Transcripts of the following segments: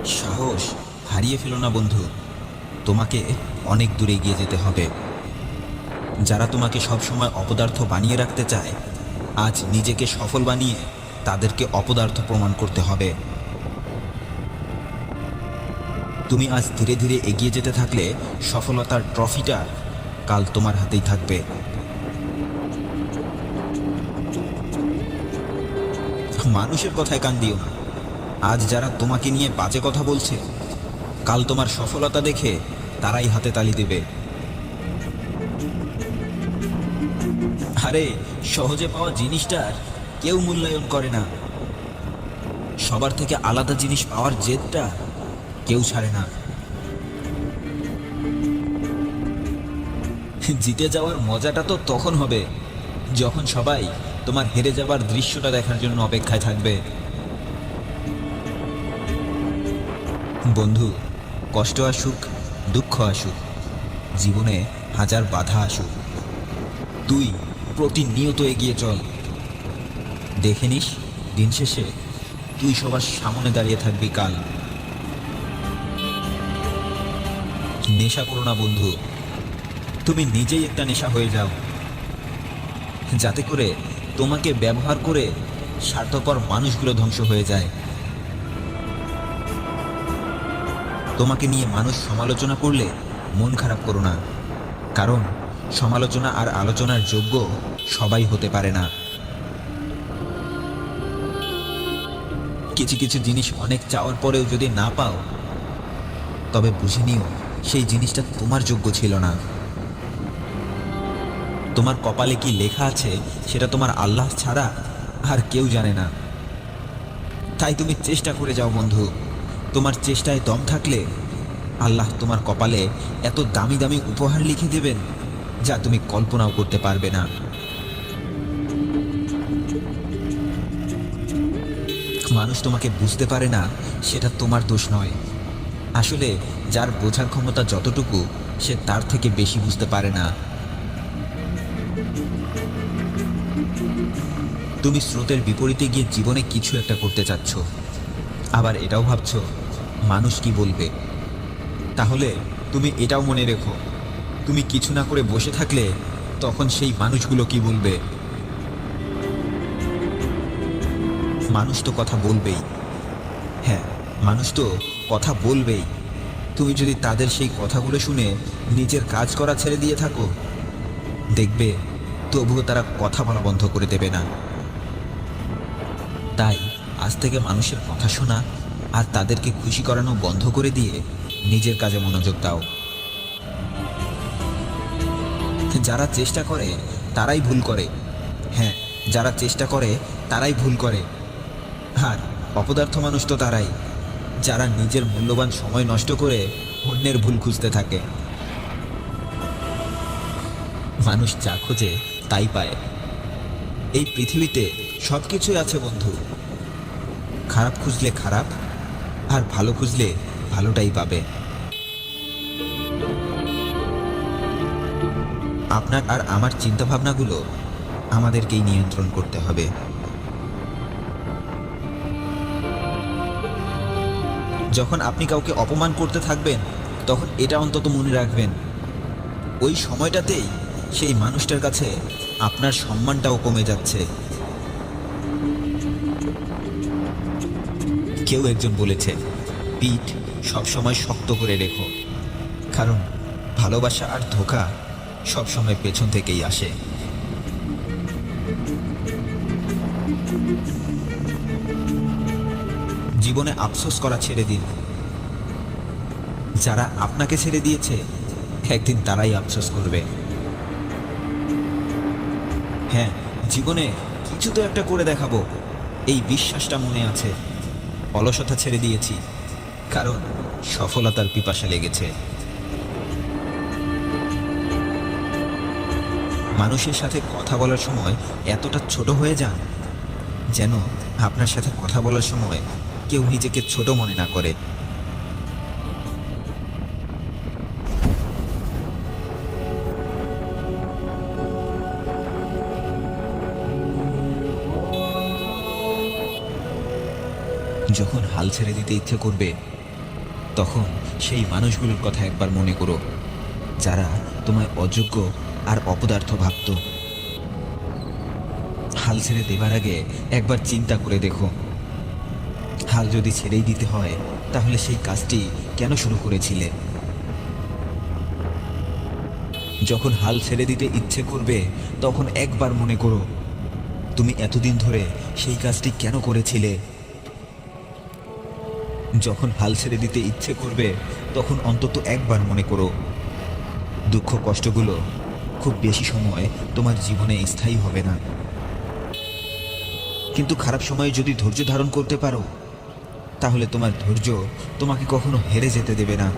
সাহস হারিয়ে ফেলো না বন্ধু। তোমাকে অনেক দূরে এগিয়ে যেতে হবে। যারা তোমাকে সবসময় অপদার্থ বানিয়ে রাখতে চায়, আজ নিজেকে সফল বানিয়ে তাদেরকে অপদার্থ প্রমাণ করতে হবে। তুমি আজ ধীরে ধীরে এগিয়ে যেতে থাকলে সফলতার ট্রফিটা কাল তোমার হাতেই থাকবে। মানুষের কথায় কান দিও না। আজ যারা তোমাকে নিয়ে বাজে কথা বলছে, কাল তোমার সফলতা দেখে তারাই হাতে তালি দেবে। আরে, সহজে পাওয়া জিনিসটার কেউ মূল্যায়ন করে না। সবার থেকে আলাদা জিনিস পাওয়ার জেদটা কেউ ছাড়ে না। জিতে যাওয়ার মজাটা তো তখন হবে যখন সবাই তোমার হেরে যাবার দৃশ্যটা দেখার জন্য অপেক্ষায় থাকবে। বন্ধু, কষ্ট আসুক, দুঃখ আসুক, জীবনে হাজার বাধা আসুক, তুই প্রতিনিয়ত এগিয়ে চল। দেখে নিস, দিন শেষে তুই সবার সামনে দাঁড়িয়ে থাকবি কাল। নেশা করো না বন্ধু, তুমি নিজেই একটা নেশা হয়ে যাও, যাতে করে তোমাকে ব্যবহার করে স্বার্থপর মানুষগুলো ধ্বংস হয়ে যায়। তোমাকে নিয়ে মানুষ সমালোচনা করলে মন খারাপ করো না, কারণ সমালোচনা আর আলোচনার যোগ্য সবাই হতে পারে না। কিছু কিছু জিনিস অনেক চাওয়ার পরেও যদি না পাও, তবে বুঝে নিও সেই জিনিসটা তোমার যোগ্য ছিল না। তোমার কপালে কি লেখা আছে সেটা তোমার আল্লাহ ছাড়া আর কেউ জানে না। তাই তুমি চেষ্টা করে যাও বন্ধু। তোমার চেষ্টায় দম থাকলে আল্লাহ তোমার কপালে এত দামি দামি উপহার লিখে দেবেন যা তুমি কল্পনাও করতে পারবে না। মানুষ তোমাকে বুঝতে পারে না, সেটা তোমার দোষ নয়। আসলে যার বোঝার ক্ষমতা যতটুকু, সে তার থেকে বেশি বুঝতে পারে না। তুমি স্রোতের বিপরীতে গিয়ে জীবনে কিছু একটা করতে চাচ্ছ, আবার এটাও ভাবছো মানুষ কি বলবে। তাহলে তুমি এটাও মনে রেখো, তুমি কিছু না করে বসে থাকলে তখন সেই মানুষগুলো কি বলবে। মানুষ তো কথা বলবেই। হ্যাঁ, মানুষ তো কথা বলবেই। তুমি যদি তাদের সেই কথাগুলো শুনে নিজের কাজ করা ছেড়ে দিয়ে থাকো, দেখবে তবুও তারা কথা বলা বন্ধ করে দেবে না। তাই আজ থেকে মানুষের কথা শোনা আর তাদেরকে খুশি করানো বন্ধ করে দিয়ে নিজের কাজে মনোযোগ দাও। যারা চেষ্টা করে তারাই ভুল করে। হ্যাঁ, যারা চেষ্টা করে তারাই ভুল করে। আর অপদার্থ মানুষ তো তারাই, যারা নিজের মূল্যবান সময় নষ্ট করে অন্যের ভুল খুঁজতে থাকে। মানুষ যা খোঁজে তাই পায়। এই পৃথিবীতে সব কিছুই আছে বন্ধু। খারাপ খুঁজলে খারাপ, আর ভালো খুঁজলে ভালোটাই পাবে। আপনার আর আমার চিন্তাভাবনাগুলো আমাদেরকেই নিয়ন্ত্রণ করতে হবে। যখন আপনি কাউকে অপমান করতে থাকবেন, তখন এটা অন্তত মনে রাখবেন, ওই সময়টাতেই সেই মানুষটার কাছে আপনার সম্মানটাও কমে যাচ্ছে। কেউ একজন বলেছে, পিঠ সবসময় শক্ত করে রেখো, কারণ ভালোবাসা আর ধোঁকা সবসময় পেছন থেকেই আসে। জীবনে আফসোস করা ছেড়ে দিন। যারা আপনাকে ছেড়ে দিয়েছে, একদিন তারাই আফসোস করবে। হ্যাঁ, জীবনে কিছু তো একটা করে দেখাবো, এই বিশ্বাসটা মনে আছে। অলসতা ছেড়ে দিয়েছি, কারণ সফলতার পিপাসা লেগেছে। মানুষের সাথে কথা বলার সময় এতটা ছোট হয়ে যান যেন আপনার সাথে কথা বলার সময় কেউ নিজেকে ছোট মনে না করে। যখন হাল ছেড়ে দিতে ইচ্ছে করবে, তখন সেই মানুষগুলোর কথা একবার মনে করো, যারা তোমায় অযোগ্য আর অপদার্থ ভাবত। হাল ছেড়ে দেবার আগে একবার চিন্তা করে দেখো, হাল যদি ছেড়েই দিতে হয় তাহলে সেই কাজটি কেন শুরু করেছিলে? যখন হাল ছেড়ে দিতে ইচ্ছে করবে তখন একবার মনে করো, তুমি এতদিন ধরে সেই কাজটি কেন করেছিলে? যখন হাল ছেড়ে দিতে ইচ্ছে করবে তখন অন্তত একবার মনে করো, দুঃখ কষ্টগুলো খুব বেশি সময় তোমার জীবনে স্থায়ী হবে না। কিন্তু খারাপ সময়ে যদি ধৈর্য ধারণ করতে পারো, তাহলে তোমার ধৈর্য তোমাকে কখনো হেরে যেতে দেবে না।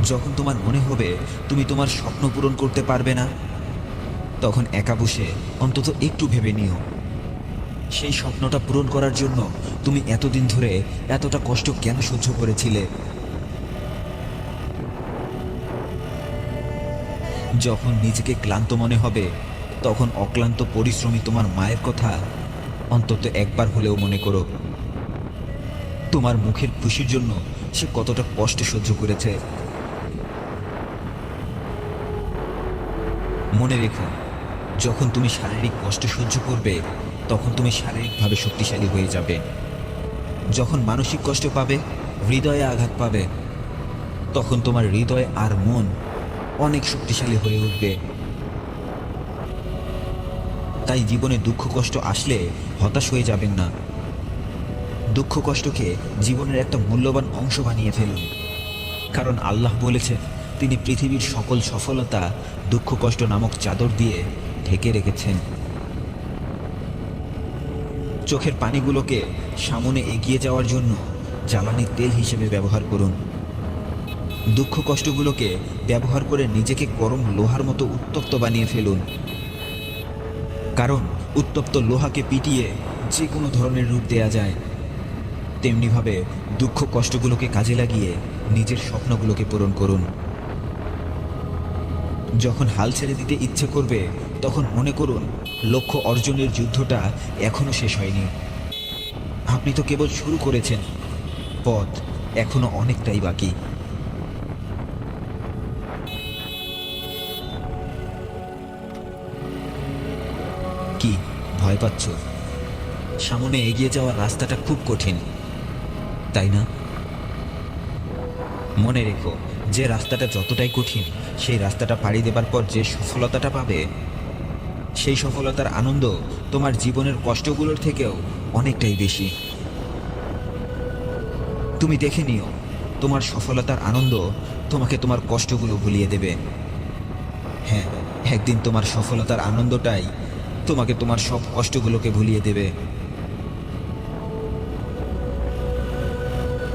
যখন তোমার মনে হবে তুমি তোমার স্বপ্ন পূরণ করতে পারবে না, তখন একা বসে অন্তত একটু ভেবে নিও, সেই স্বপ্নটা পূরণ করার জন্য তুমি এতদিন ধরে এতটা কষ্ট কেন সহ্য করেছিলে? যখন নিজেকে ক্লান্ত মনে হবে তখন অক্লান্ত পরিশ্রমী তোমার মায়ের কথা অন্তত একবার হলেও মনে করো। তোমার মুখের খুশির জন্য সে কতটা কষ্ট সহ্য করেছে। মনে রেখো, যখন তুমি শারীরিক কষ্ট সহ্য করবে তখন তুমি শারীরিকভাবে শক্তিশালী হয়ে যাবে। যখন মানসিক কষ্ট পাবে, হৃদয়ে আঘাত পাবে, তখন তোমার হৃদয় আর মন অনেক শক্তিশালী হয়ে উঠবে। তাই জীবনে দুঃখ কষ্ট আসলে হতাশ হয়ে যাবেন না। দুঃখ কষ্টকে জীবনের একটা মূল্যবান অংশ বানিয়ে ফেলুন, কারণ আল্লাহ বলেছেন তিনি পৃথিবীর সকল সফলতা দুঃখ কষ্ট নামক চাদর দিয়ে ঢেকে রেখেছেন। চোখের পানিগুলোকে সামনে এগিয়ে যাওয়ার জন্য জ্বালানি তেল হিসেবে ব্যবহার করুন। দুঃখ কষ্টগুলোকে ব্যবহার করে নিজেকে গরম লোহার মতো উত্তপ্ত বানিয়ে ফেলুন, কারণ উত্তপ্ত লোহাকে পিটিয়ে যে কোনো ধরনের রূপ দেয়া যায়। তেমনিভাবে দুঃখ কষ্টগুলোকে কাজে লাগিয়ে নিজের স্বপ্নগুলোকে পূরণ করুন। যখন হাল ছেড়ে দিতে ইচ্ছে করবে তখন মনে করুন, লক্ষ্য অর্জনের যুদ্ধটা এখনো শেষ হয়নি। আপনি তো কেবল শুরু করেছেন, পথ এখনো অনেকটাই বাকি। কি ভয় পাচ্ছ? সামনে এগিয়ে যাওয়ার রাস্তাটা খুব কঠিন, তাই না? মনে রেখো, যে রাস্তাটা যতটাই কঠিন, সেই রাস্তাটা পাড়ি দেবার পর যে সফলতাটা পাবে, সেই সফলতার আনন্দ তোমার জীবনের কষ্টগুলোর থেকেও অনেকটাই বেশি। তুমি দেখে নিও, তোমার সফলতার আনন্দ তোমাকে তোমার কষ্টগুলো ভুলিয়ে দেবে। হ্যাঁ, একদিন তোমার সফলতার আনন্দটাই তোমাকে তোমার সব কষ্টগুলোকে ভুলিয়ে দেবে।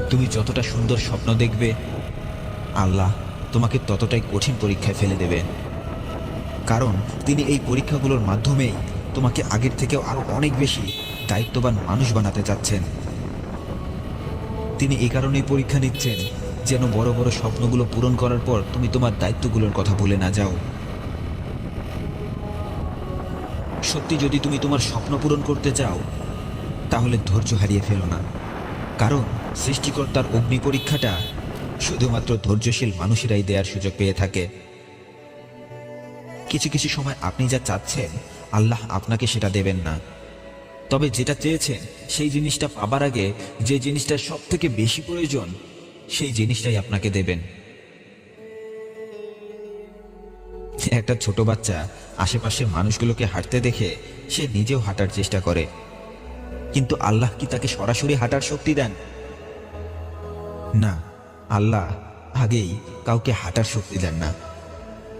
তুমি যতটা সুন্দর স্বপ্ন দেখবে, আল্লাহ তোমাকে ততটাই কঠিন পরীক্ষায় ফেলে দেবে, কারণ তিনি এই পরীক্ষাগুলোর মাধ্যমেই তোমাকে আগের থেকেও আরো অনেক বেশি দায়িত্ববান মানুষ বানাতে চাচ্ছেন। তিনি এই কারণেই পরীক্ষা নিচ্ছেন, যেন বড় বড় স্বপ্নগুলো পূরণ করার পর তুমি তোমার দায়িত্বগুলোর কথা ভুলে না যাও। সত্যি যদি তুমি তোমার স্বপ্ন পূরণ করতে চাও, তাহলে ধৈর্য হারিয়ে ফেলো না, কারণ সৃষ্টিকর্তার অগ্নি পরীক্ষাটা শুধুমাত্র ধৈর্যশীল মানুষেরাই দেওয়ার সুযোগ পেয়ে থাকে। কিছু কিছু সময় আপনি যা চাচ্ছেন, আল্লাহ আপনাকে সেটা দেবেন না, তবে যেটা চেয়েছেন সেই জিনিসটা পাবার আগে যে জিনিসটা সব থেকে বেশি প্রয়োজন, সেই জিনিসটাই আপনাকে দেবেন। একটা ছোট বাচ্চা আশেপাশের মানুষগুলোকে হাঁটতে দেখে সে নিজেও হাঁটার চেষ্টা করে, কিন্তু আল্লাহ কি তাকে সরাসরি হাঁটার শক্তি দেন? না, আল্লাহ আগেই কাউকে হাঁটার শক্তি দেন না,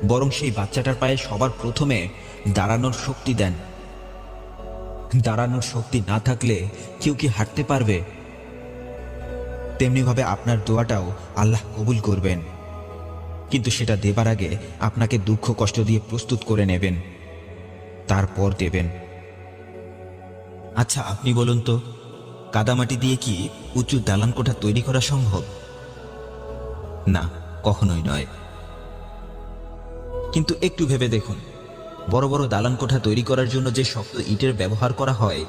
বরং সেই বাচ্চাটার পায়ে সবার প্রথমে দাঁড়ানোর শক্তি দেন। দাঁড়ানোর শক্তি না থাকলে কেউ কি হাঁটতে পারবে? তেমনিভাবে আপনার দোয়াটাও আল্লাহ কবুল করবেন, কিন্তু সেটা দেবার আগে আপনাকে দুঃখ কষ্ট দিয়ে প্রস্তুত করে নেবেন, তারপর দেবেন। আচ্ছা, আপনি বলুন তো, কাদামাটি দিয়ে কি উঁচু দালান কোঠা তৈরি করা সম্ভব? না, কখনোই নয়। কিন্তু একটু ভেবে দেখুন, বড় বড় দালান কোঠা তৈরি করার জন্য যে শক্ত ইটের ব্যবহার করা হয়,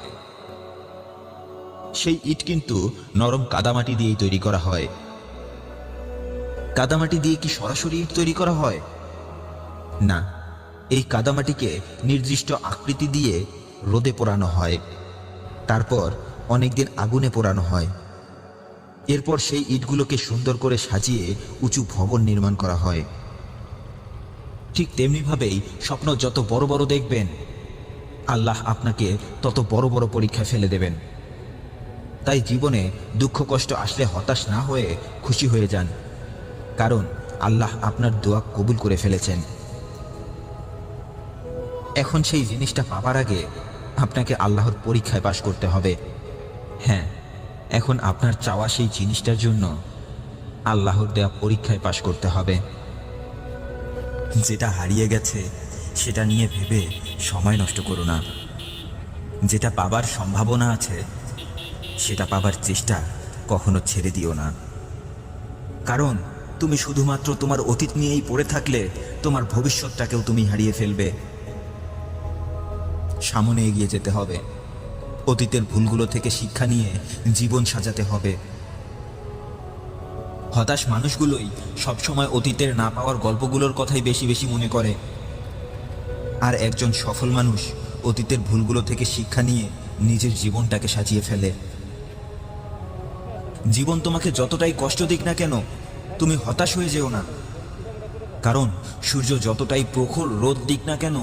সেই ইট কিন্তু নরম কাদামাটি দিয়েই তৈরি করা হয়। কাদামাটি দিয়ে কি সরাসরি ইট তৈরি করা হয়? না, এই কাদামাটিকে নির্দিষ্ট আকৃতি দিয়ে রোদে পোড়ানো হয়, তারপর অনেকদিন আগুনে পোড়ানো হয়। এরপর সেই ইটগুলোকে সুন্দর করে সাজিয়ে উঁচু ভবন নির্মাণ করা হয়। ঠিক তেমনিভাবেই স্বপ্ন যত বড় বড় দেখবেন, আল্লাহ আপনাকে তত বড় বড় পরীক্ষা ফেলে দেবেন। তাই জীবনে দুঃখ কষ্ট আসলে হতাশ না হয়ে খুশি হয়ে যান, কারণ আল্লাহ আপনার দোয়া কবুল করে ফেলেছেন। এখন সেই জিনিসটা পাবার আগে আপনাকে আল্লাহর পরীক্ষায় পাশ করতে হবে। হ্যাঁ, এখন আপনার চাওয়া সেই জিনিসটার জন্য আল্লাহর দেয়া পরীক্ষায় পাশ করতে হবে। যেটা হারিয়ে গেছে সেটা নিয়ে ভেবে সময় নষ্ট করো না। যেটা পাবার সম্ভাবনা আছে সেটা পাবার চেষ্টা কখনো ছেড়ে দিও না, কারণ তুমি শুধুমাত্র তোমার অতীত নিয়েই পড়ে থাকলে তোমার ভবিষ্যৎটাকেও তুমি হারিয়ে ফেলবে। সামনে এগিয়ে যেতে হবে, অতীতের ভুলগুলো থেকে শিক্ষা নিয়ে জীবন সাজাতে হবে। হতাশ মানুষগুলোই সবসময় অতীতের না পাওয়ার গল্পগুলোর কথাই বেশি বেশি মনে করে, আর একজন সফল মানুষ অতীতের ভুলগুলো থেকে শিক্ষা নিয়ে নিজের জীবনটাকে সাজিয়ে ফেলে। জীবন তোমাকে যতটাই কষ্ট দিক না কেন, তুমি হতাশ হয়ে যেও না, কারণ সূর্য যতটাই প্রখর রোদ দিক না কেন,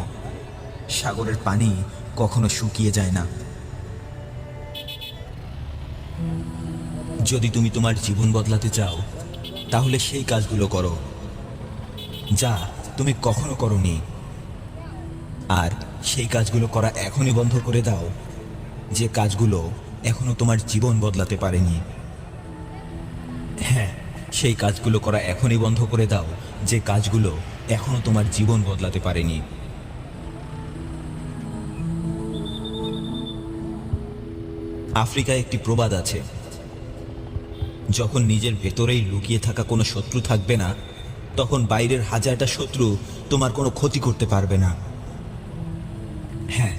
সাগরের পানি কখনো শুকিয়ে যায় না। যদি তুমি তোমার জীবন বদলাতে চাও, তাহলে সেই কাজগুলো করো যা তুমি কখনো করোনি, আর সেই কাজগুলো করা এখনই বন্ধ করে দাও যে কাজগুলো এখনো তোমার জীবন বদলাতে পারেনি। হ্যাঁ, সেই কাজগুলো করা এখনই বন্ধ করে দাও যে কাজগুলো এখনো তোমার জীবন বদলাতে পারেনি। আফ্রিকায় একটি প্রবাদ আছে, যখন নিজের ভেতরেই লুকিয়ে থাকা কোনো শত্রু থাকবে না, তখন বাইরের হাজারটা শত্রু তোমার কোনো ক্ষতি করতে পারবে না। হ্যাঁ,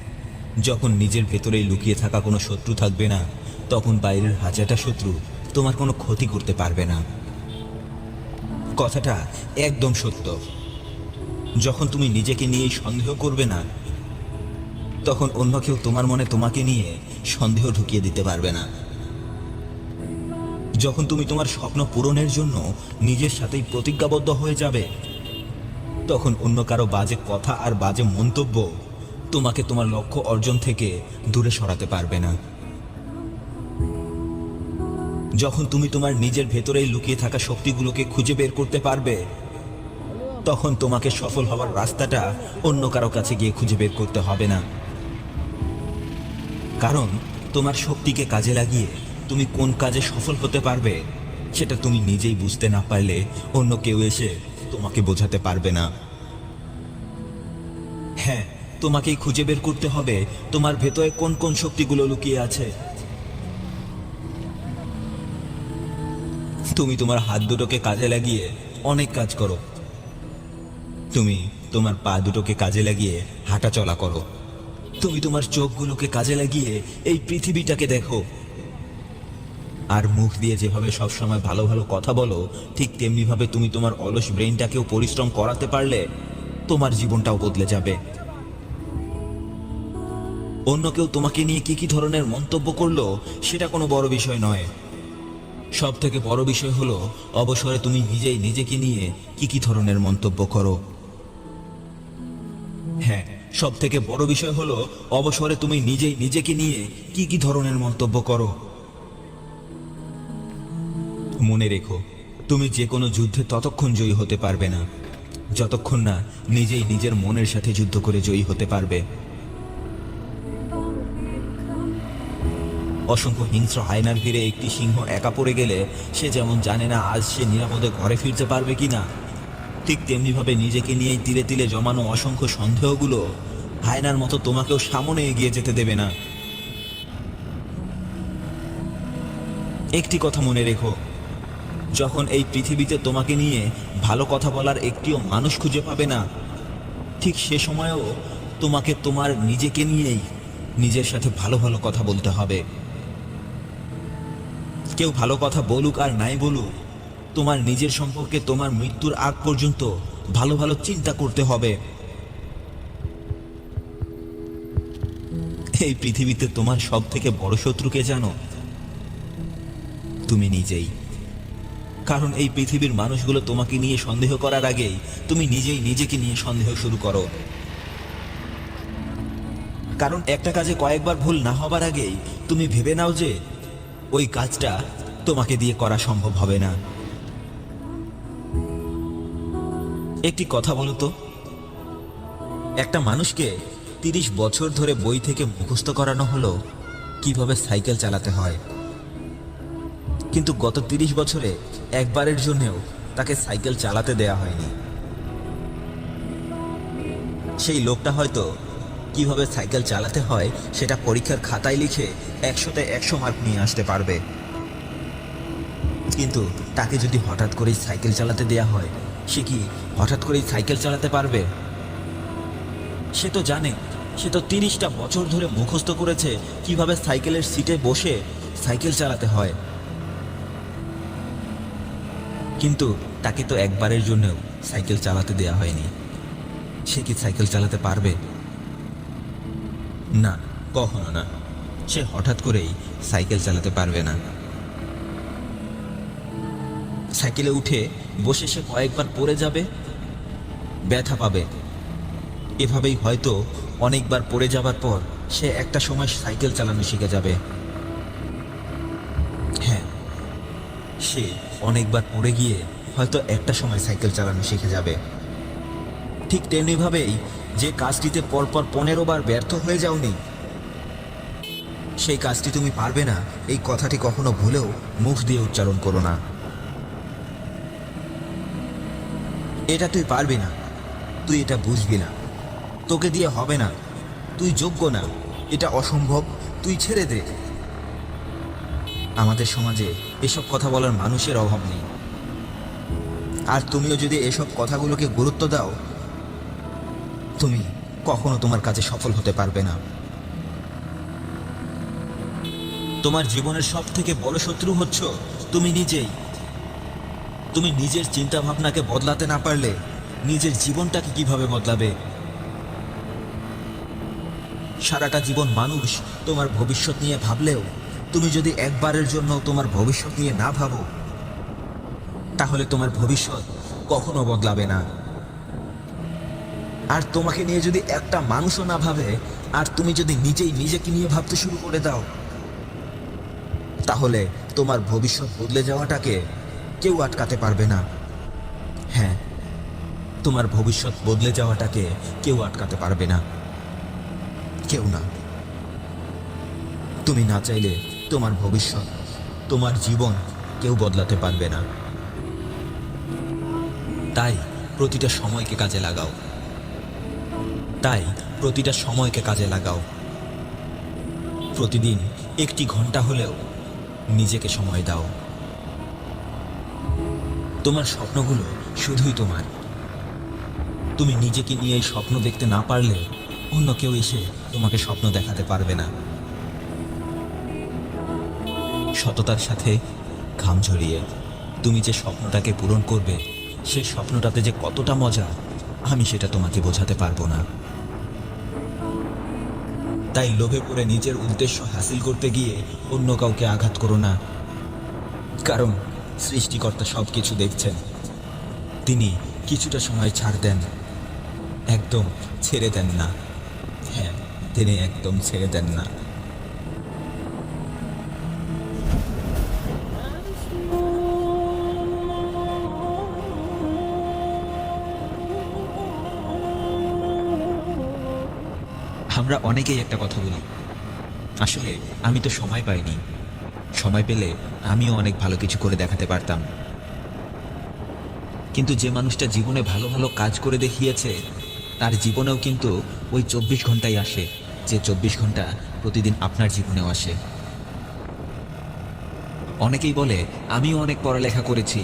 যখন নিজের ভেতরেই লুকিয়ে থাকা কোনো শত্রু থাকবে না, তখন বাইরের হাজারটা শত্রু তোমার কোনো ক্ষতি করতে পারবে না। কথাটা একদম সত্য। যখন তুমি নিজেকে নিয়েই সন্দেহ করবে না, তখন অন্য কেউ তোমার মনে তোমাকে নিয়ে সন্দেহ ঢুকিয়ে দিতে পারবে না। যখন তুমি তোমার স্বপ্ন পূরণের জন্য নিজের সাথেই প্রতিজ্ঞাবদ্ধ হয়ে যাবে, তখন অন্য কারো বাজে কথা আর বাজে মন্তব্য তোমাকে তোমার লক্ষ্য অর্জন থেকে দূরে সরাতে পারবে না। যখন তুমি তোমার নিজের ভেতরেই লুকিয়ে থাকা শক্তিগুলোকে খুঁজে বের করতে পারবে, তখন তোমাকে সফল হওয়ার রাস্তাটা অন্য কারো কাছে গিয়ে খুঁজে বের করতে হবে না। কারণ তোমার শক্তিকে কাজে লাগিয়ে তুমি কোন কাজে সফল হতে পারবে সেটা তুমি নিজেই বুঝতে না পারলে অন্য কেউ এসে তোমাকে বোঝাতে পারবে না। হ্যাঁ, তোমাকেই খুঁজে বের করতে হবে তোমার ভেতরে কোন কোন শক্তিগুলো লুকিয়ে আছে। তুমি তোমার হাত দুটোকে কাজে লাগিয়ে অনেক কাজ করো, তুমি তোমার পা দুটোকে কাজে লাগিয়ে হাঁটা চলা করো, তুমি তোমার চোখগুলোকে কাজে লাগিয়ে এই পৃথিবীটাকে দেখো। আর মুখ দিয়ে যেভাবে সবসময় ভালো ভালো কথা বলো, ঠিক তেমনিভাবে তুমি তোমার অলস ব্রেনটাকেও পরিশ্রম করাতে পারলে তোমার জীবনটাও বদলে যাবে। অন্য কেউ তোমাকে নিয়ে কি কি ধরনের মন্তব্য করলো সেটা কোনো বড় বিষয় নয়। সব থেকে বড় বিষয় হলো অবসরে তুমি নিজেই নিজেকে নিয়ে কি কি ধরনের মন্তব্য করো। হ্যাঁ, সব থেকে বড় বিষয় হলো অবসরে তুমি নিজেই নিজেকে নিয়ে কি কি ধরনের মন্তব্য করো। মনে রেখো, তুমি যে কোনো যুদ্ধে ততক্ষণ জয়ী হতে পারবে না যতক্ষণ না নিজেই নিজের মনের সাথে যুদ্ধ করে জয়ী হতে পারবে। অসংখ্য হিংস্র হায়নার ভিড়ে একটি সিংহ একা পড়ে গেলে সে যেমন জানে না আজ সে নিরাপদে ঘরে ফিরতে পারবে কিনা, ঠিক তেমনিভাবে নিজেকে নিয়েই তিলে তিলে জমানো অসংখ্য সন্দেহগুলো হায়নার মতো তোমাকেও সামনে এগিয়ে যেতে দেবে না। একটি কথা মনে রেখো, যখন এই পৃথিবীতে তোমাকে নিয়ে ভালো কথা বলার একটিও মানুষ খুঁজে পাবে না, ঠিক সে সময়েও তোমাকে তোমার নিজেকে নিয়েই নিজের সাথে ভালো ভালো কথা বলতে হবে। কেউ ভালো কথা বলুক আর নাই বলুক, তোমার নিজের সম্পর্কে তোমার মৃত্যুর আগ পর্যন্ত ভালো ভালো চিন্তা করতে হবে। এই পৃথিবীতে তোমার সব থেকে বড় শত্রুকে জানো? তুমি নিজেই। কারণ এই পৃথিবীর মানুষগুলো তোমাকে নিয়ে সন্দেহ করার আগেই তুমি নিজেই নিজেকে নিয়ে সন্দেহ শুরু করো। কারণ একটা কাজে কয়েকবার ভুল না হবার আগেই তুমি ভেবে নাও যে ওই কাজটা তোমাকে দিয়ে করা সম্ভব হবে না। একটি কথা বলো তো, একটা মানুষকে 30 বছর ধরে বই থেকে মুখস্থ করানো হলো কিভাবে সাইকেল চালাতে হয়, কিন্তু গত 30 বছরে একবারের জন্যও তাকে সাইকেল চালাতে দেয়া হয়নি। সেই লোকটা হয়তো কিভাবে সাইকেল চালাতে হয় সেটা পরীক্ষার খাতায় লিখে 100-তে 100 মার্ক নিয়ে আসতে পারবে, কিন্তু তাকে যদি হঠাৎ করেই সাইকেল চালাতে দেয়া হয়, সে কি হঠাৎ করেই সাইকেল চালাতে পারবে? সে তো জানে, সে তো 30টা বছর ধরে মুখস্থ করেছে কিভাবে সাইকেলের সিটে বসে সাইকেল চালাতে হয়, কিন্তু তাকে তো একবারের জন্যও সাইকেল চালাতে দেয়া হয়নি। সে কি সাইকেল চালাতে পারবে? না, কখনো না। সে হঠাৎ করেই সাইকেল চালাতে পারবে না। সাইকেলে উঠে বসে সে কয়েকবার পড়ে যাবে, ব্যথা পাবে। এভাবেই হয়তো অনেকবার পড়ে যাবার পর সে একটা সময় সাইকেল চালানো শিখে যাবে। হ্যাঁ, সে অনেকবার পড়ে গিয়ে হয়তো একটা সময় সাইকেল চালানো শিখে যাবে। ঠিক তেমনিভাবেই যে কাজটিতে পরপর 15 বার ব্যর্থ হয়ে যাওনি, সেই কাজটি তুমি পারবে না, এই কথাটি কখনো ভুলেও মুখ দিয়ে উচ্চারণ করো না। এটা তুই পারবি না, তুই এটা বুঝবি না, তোকে দিয়ে হবে না, তুই যোগ্য না, এটা অসম্ভব, তুই ছেড়ে দে। আমাদের সমাজে এসব কথা বলার মানুষের অভাব নেই। আর তুমিও যদি এসব কথাগুলোকে গুরুত্ব দাও, তুমি কখনো তোমার কাজে সফল হতে পারবে না। তোমার জীবনের সব থেকে বড় শত্রু হচ্ছ তুমি নিজেই। তুমি নিজের চিন্তা ভাবনাকে বদলাতে না পারলে নিজের জীবনটাকে কিভাবে বদলাবে? সারাটা জীবন মানুষ তোমার ভবিষ্যৎ নিয়ে ভাবলেও তুমি যদি একবারের জন্য তোমার ভবিষ্যৎ নিয়ে না ভাবো, তাহলে তোমার ভবিষ্যৎ কখনো বদলাবে না। আর তোমাকে নিয়ে যদি একটা মানুষও না ভাবে, আর তুমি যদি নিজেই নিজেকে নিয়ে ভাবতে শুরু করে দাও, তাহলে তোমার ভবিষ্যৎ বদলে যাওয়াটাকে কেউ আটকাতে পারবে না। হ্যাঁ, তোমার ভবিষ্যৎ বদলে যাওয়াটাকে কেউ আটকাতে পারবে না, কেউ না। তুমি না চাইলে তোমার ভবিষ্যৎ, তোমার জীবন কেউ বদলাতে পারবে না। তাই প্রতিটা সময়কে কাজে লাগাও। প্রতিদিন 1 ঘন্টা হলেও নিজেকে সময় দাও। তোমার স্বপ্নগুলো শুধুই তোমার। তুমি নিজেকে নিয়ে এই স্বপ্ন দেখতে না পারলে অন্য কেউ এসে তোমাকে স্বপ্ন দেখাতে পারবে না। সততার সাথে ঘাম ঝরিয়ে তুমি যে স্বপ্নটাকে পূরণ করবে, সেই স্বপ্নটাতে যে কতটা মজা, আমি সেটা তোমাকে বোঝাতে পারবো না। তাই লোভে পড়ে নিজের উদ্দেশ্য হাসিল করতে গিয়ে অন্য কাউকে আঘাত করো না। কারণ সৃষ্টিকর্তা সব কিছু দেখছেন। তিনি কিছুটা সময় ছাড় দেন, একদম ছেড়ে দেন না। হ্যাঁ, তিনি একদম ছেড়ে দেন না। আমরা অনেকেই একটা কথা বলি, আসলে আমি তো সময় পাইনি, সময় পেলে আমিও অনেক ভালো কিছু করে দেখাতে পারতাম। কিন্তু যে মানুষটা জীবনে ভালো ভালো কাজ করে দেখিয়েছে, তার জীবনেও কিন্তু ওই 24 ঘন্টাই আসে, যে 24 ঘন্টা প্রতিদিন আপনার জীবনেও আসে। অনেকেই বলে আমিও অনেক পড়ালেখা করেছি,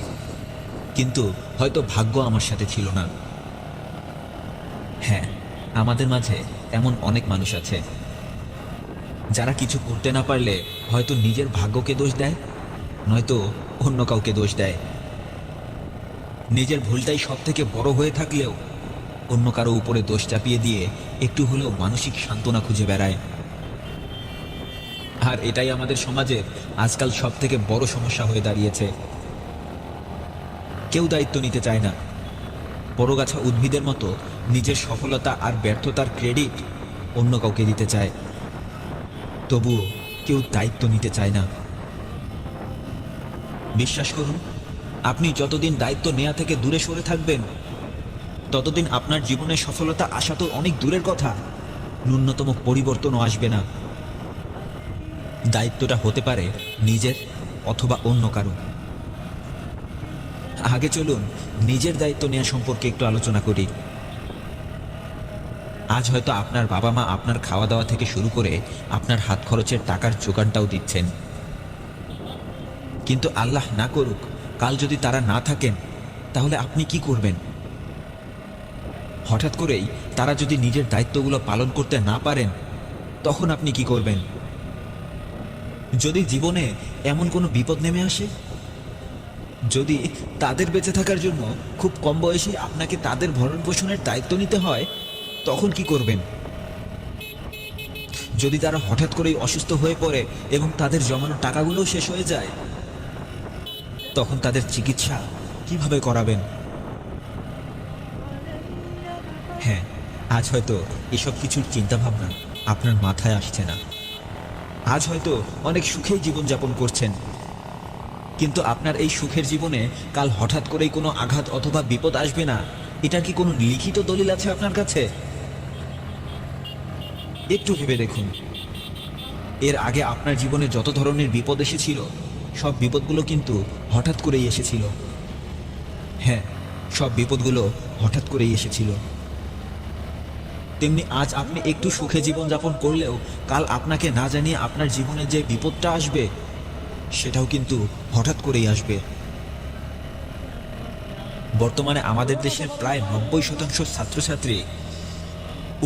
কিন্তু হয়তো ভাগ্য আমার সাথে ছিল না। হ্যাঁ, আমাদের মাঝে এমন অনেক মানুষ আছে যারা কিছু করতে না পারলে হয়তো নিজের ভাগ্যকে দোষ দেয়, নয়তো অন্য কাউকে দোষ দেয়। নিজের ভুলটাই সব থেকে বড় হয়ে থাকলেও অন্য কারো উপরে দোষ চাপিয়ে দিয়ে একটু হলেও মানসিক সান্ত্বনা খুঁজে বেড়ায়। আর এটাই আমাদের সমাজের আজকাল সব থেকে বড় সমস্যা হয়ে দাঁড়িয়েছে। কেউ দায়িত্ব নিতে চায় না। বড়গাছা উদ্ভিদের মতো নিজের সফলতা আর ব্যর্থতার ক্রেডিট অন্য কাউকে দিতে চায়, তবুও কেউ দায়িত্ব নিতে চায় না। বিশ্বাস করুন, আপনি যতদিন দায়িত্ব নেওয়া থেকে দূরে সরে থাকবেন, ততদিন আপনার জীবনে সফলতা আসা তো অনেক দূরের কথা, ন্যূনতম পরিবর্তনও আসবে না। দায়িত্বটা হতে পারে নিজের অথবা অন্য কারো। আগে চলুন নিজের দায়িত্ব নেওয়া সম্পর্কে একটু আলোচনা করি। আজ হয়তো আপনার বাবা মা আপনার খাওয়া দাওয়া থেকে শুরু করে আপনার হাত খরচের টাকার যোগানটাও দিচ্ছেন, কিন্তু আল্লাহ না করুক কাল যদি তারা না থাকেন, তাহলে আপনি কি করবেন? হঠাৎ করেই তারা যদি নিজের দায়িত্বগুলো পালন করতে না পারেন, তখন আপনি কি করবেন? যদি জীবনে এমন কোনো বিপদ নেমে আসে, যদি তাদের বেঁচে থাকার জন্য খুব কম বয়সে আপনাকে তাদের ভরণ পোষণের দায়িত্ব নিতে হয়, তখন কি করবেন? যদি তারা হঠাৎ করেই অসুস্থ হয়ে পড়ে এবং তাদের জমানো টাকাগুলোও শেষ হয়ে যায়, তখন তাদের চিকিৎসা কিভাবে করাবেন? হ্যাঁ, আজ হয়তো এসব কিছুর চিন্তাভাবনা আপনার মাথায় আসছে না। আজ হয়তো অনেক সুখেই জীবনযাপন করছেন, কিন্তু আপনার এই সুখের জীবনে কাল হঠাৎ করেই কোনো আঘাত অথবা বিপদ আসবে না, এটার কি কোনো লিখিত দলিল আছে আপনার কাছে? একটু ভেবে দেখুন, এর আগে আপনার জীবনে যত ধরনের বিপদ এসেছিল, সব বিপদগুলো কিন্তু হঠাৎ করেই এসেছিল। হ্যাঁ, সব বিপদগুলো হঠাৎ করেই এসেছিল। তেমনি আজ আপনি একটু সুখে জীবনযাপন করলেও কাল আপনাকে না জানিয়ে আপনার জীবনে যে বিপদটা আসবে, সেটাও কিন্তু হঠাৎ করেই আসবে। বর্তমানে আমাদের দেশের প্রায় 90% ছাত্রছাত্রী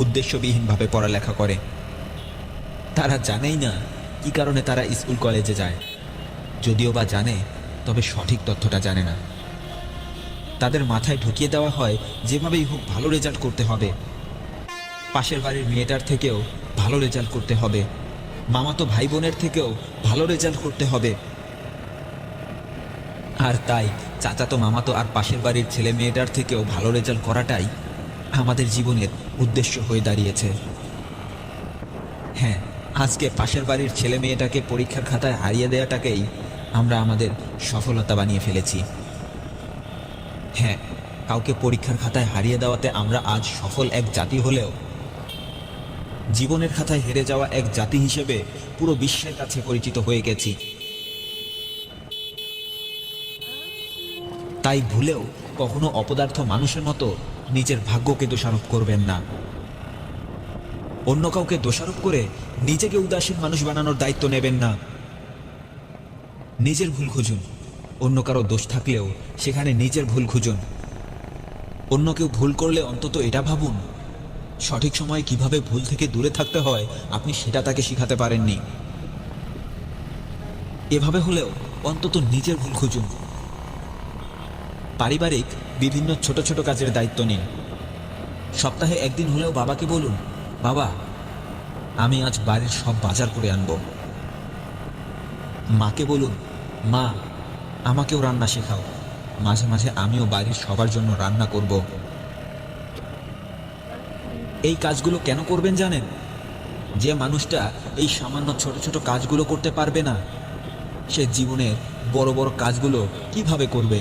উদ্দেশ্যবিহীনভাবে পড়ালেখা করে। তারা জানেই না কি কারণে তারা স্কুল কলেজে যায়, যদিও বা জানে, তবে সঠিক তথ্যটা জানে না। তাদের মাথায় ঢুকিয়ে দেওয়া হয় যেভাবেই হোক ভালো রেজাল্ট করতে হবে, পাশের বাড়ির মেয়েটার থেকেও ভালো রেজাল্ট করতে হবে, মামাতো ভাই বোনের থেকেও ভালো রেজাল্ট করতে হবে। আর তাই চাচাতো মামাতো আর পাশের বাড়ির ছেলে মেয়েটার থেকেও ভালো রেজাল্ট করাটাই আমাদের জীবনের উদ্দেশ্য হয়ে দাঁড়িয়েছে। হ্যাঁ, আজকে পাশের বাড়ির ছেলে মেয়েটাকে পরীক্ষার খাতায় হারিয়ে দেওয়াটাকেই আমরা আমাদের সফলতা বানিয়ে ফেলেছি। হ্যাঁ, কাউকে পরীক্ষার খাতায় হারিয়ে দেওয়াতে আমরা আজ সফল এক জাতি হলেও জীবনের খাতায় হেরে যাওয়া এক জাতি হিসেবে পুরো বিশ্বের কাছে পরিচিত হয়ে গেছি। তাই ভুলেও কখনো অপদার্থ মানুষের মতো নিজের ভাগ্যকে দোষারোপ করবেন না। অন্য কাউকে দোষারোপ করে নিজেকে উদাসীন মানুষ বানানোর দায়িত্ব নেবেন না। নিজের ভুল খুঁজুন, অন্য কারো দোষ থাকলেও সেখানে নিজের ভুল খুঁজুন। অন্য কেউ ভুল করলে অন্তত এটা ভাবুন, সঠিক সময়ে কিভাবে ভুল থেকে দূরে থাকতে হয় আপনি সেটা তাকে শিখাতে পারেননি। এভাবে হলেও অন্তত নিজের ভুল খুঁজুন। পারিবারিক বিভিন্ন ছোট ছোট কাজের দায়িত্ব নিন। সপ্তাহে একদিন হলেও বাবাকে বলুন, বাবা, আমি আজ বাড়ির সব বাজার করে আনব। মাকে বলুন, মা, আমাকেও রান্না শেখাও, মাঝে মাঝে আমিও বাড়ির সবার জন্য রান্না করব। এই কাজগুলো কেন করবেন জানেন? যে মানুষটা এই সামান্য ছোট ছোট কাজগুলো করতে পারবে না, সে জীবনের বড় বড় কাজগুলো কিভাবে করবে?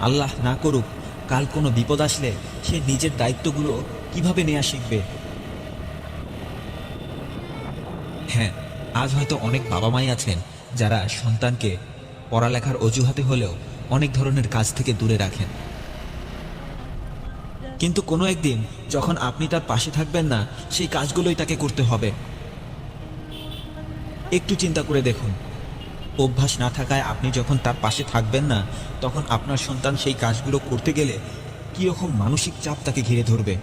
আল্লাহ না করুক কাল কোনো বিপদ আসলে সে নিজের দায়িত্বগুলো কিভাবে নেওয়া শিখবে? হ্যাঁ, আজ হয়তো অনেক বাবা মাই আছেন যারা সন্তানকে পড়ালেখার অজুহাতে হলেও অনেক ধরনের কাজ থেকে দূরে রাখেন, কিন্তু কোনো একদিন যখন আপনি তার পাশে থাকবেন না, সেই কাজগুলোই তাকে করতে হবে। একটু চিন্তা করে দেখুন, অভ্যাস না থাকায় আপনি যখন তার পাশে থাকবেন না, তখন আপনার সন্তান সেই কাজগুলো করতে গেলে কীরকম মানসিক চাপ তাকে ঘিরে ধরবে।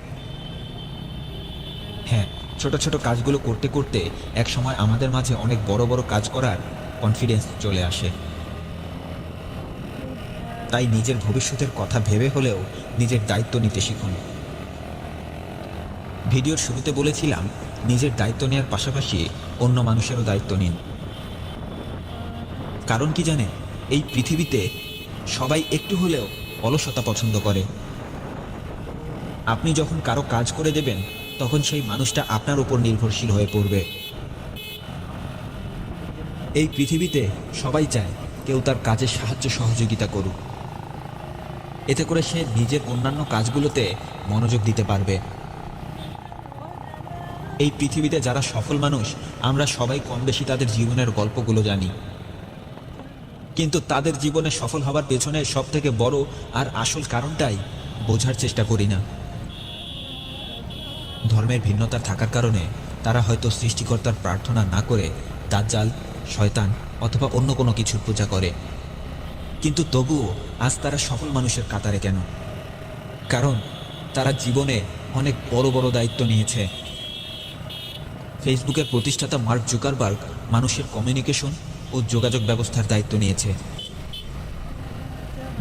হ্যাঁ, ছোট ছোট কাজগুলো করতে করতে এক সময় আমাদের মাঝে অনেক বড় বড় কাজ করার কনফিডেন্স চলে আসে। তাই নিজের ভবিষ্যতের কথা ভেবে হলেও নিজের দায়িত্ব নিতে শিখুন। ভিডিওর শুরুতে বলেছিলাম, নিজের দায়িত্ব নেওয়ার পাশাপাশি অন্য মানুষেরও দায়িত্ব নিন। কারণ কি জানেন, এই পৃথিবীতে সবাই একটু হলেও অলসতা পছন্দ করে। আপনি যখন কারো কাজ করে দেবেন, তখন সেই মানুষটা আপনার উপর নির্ভরশীল হয়ে পড়বে। এই পৃথিবীতে সবাই চায় কেউ তার কাজে সাহায্য সহযোগিতা করুক, এতে করে সে নিজের অন্যান্য কাজগুলোতে মনোযোগ দিতে পারবে। এই পৃথিবীতে যারা সফল মানুষ, আমরা সবাই কম বেশি তাদের জীবনের গল্পগুলো জানি, কিন্তু তাদের জীবনে সফল হবার পেছনে সব থেকে বড় আর আসল কারণটাই বোঝার চেষ্টা করি না। ধর্মের ভিন্নতা থাকার কারণে তারা হয়তো সৃষ্টিকর্তার প্রার্থনা না করে দাজ্জাল, শয়তান অথবা অন্য কোনো কিছুর পূজা করে। কিন্তু তবুও আজ তারা সফল মানুষের কাতারে কেন? কারণ তারা জীবনে অনেক বড় বড় দায়িত্ব নিয়েছে। ফেসবুকের প্রতিষ্ঠাতা মার্ক জুকারবার্গ মানুষের কমিউনিকেশন ও যোগাযোগ ব্যবস্থার দায়িত্ব নিয়েছে।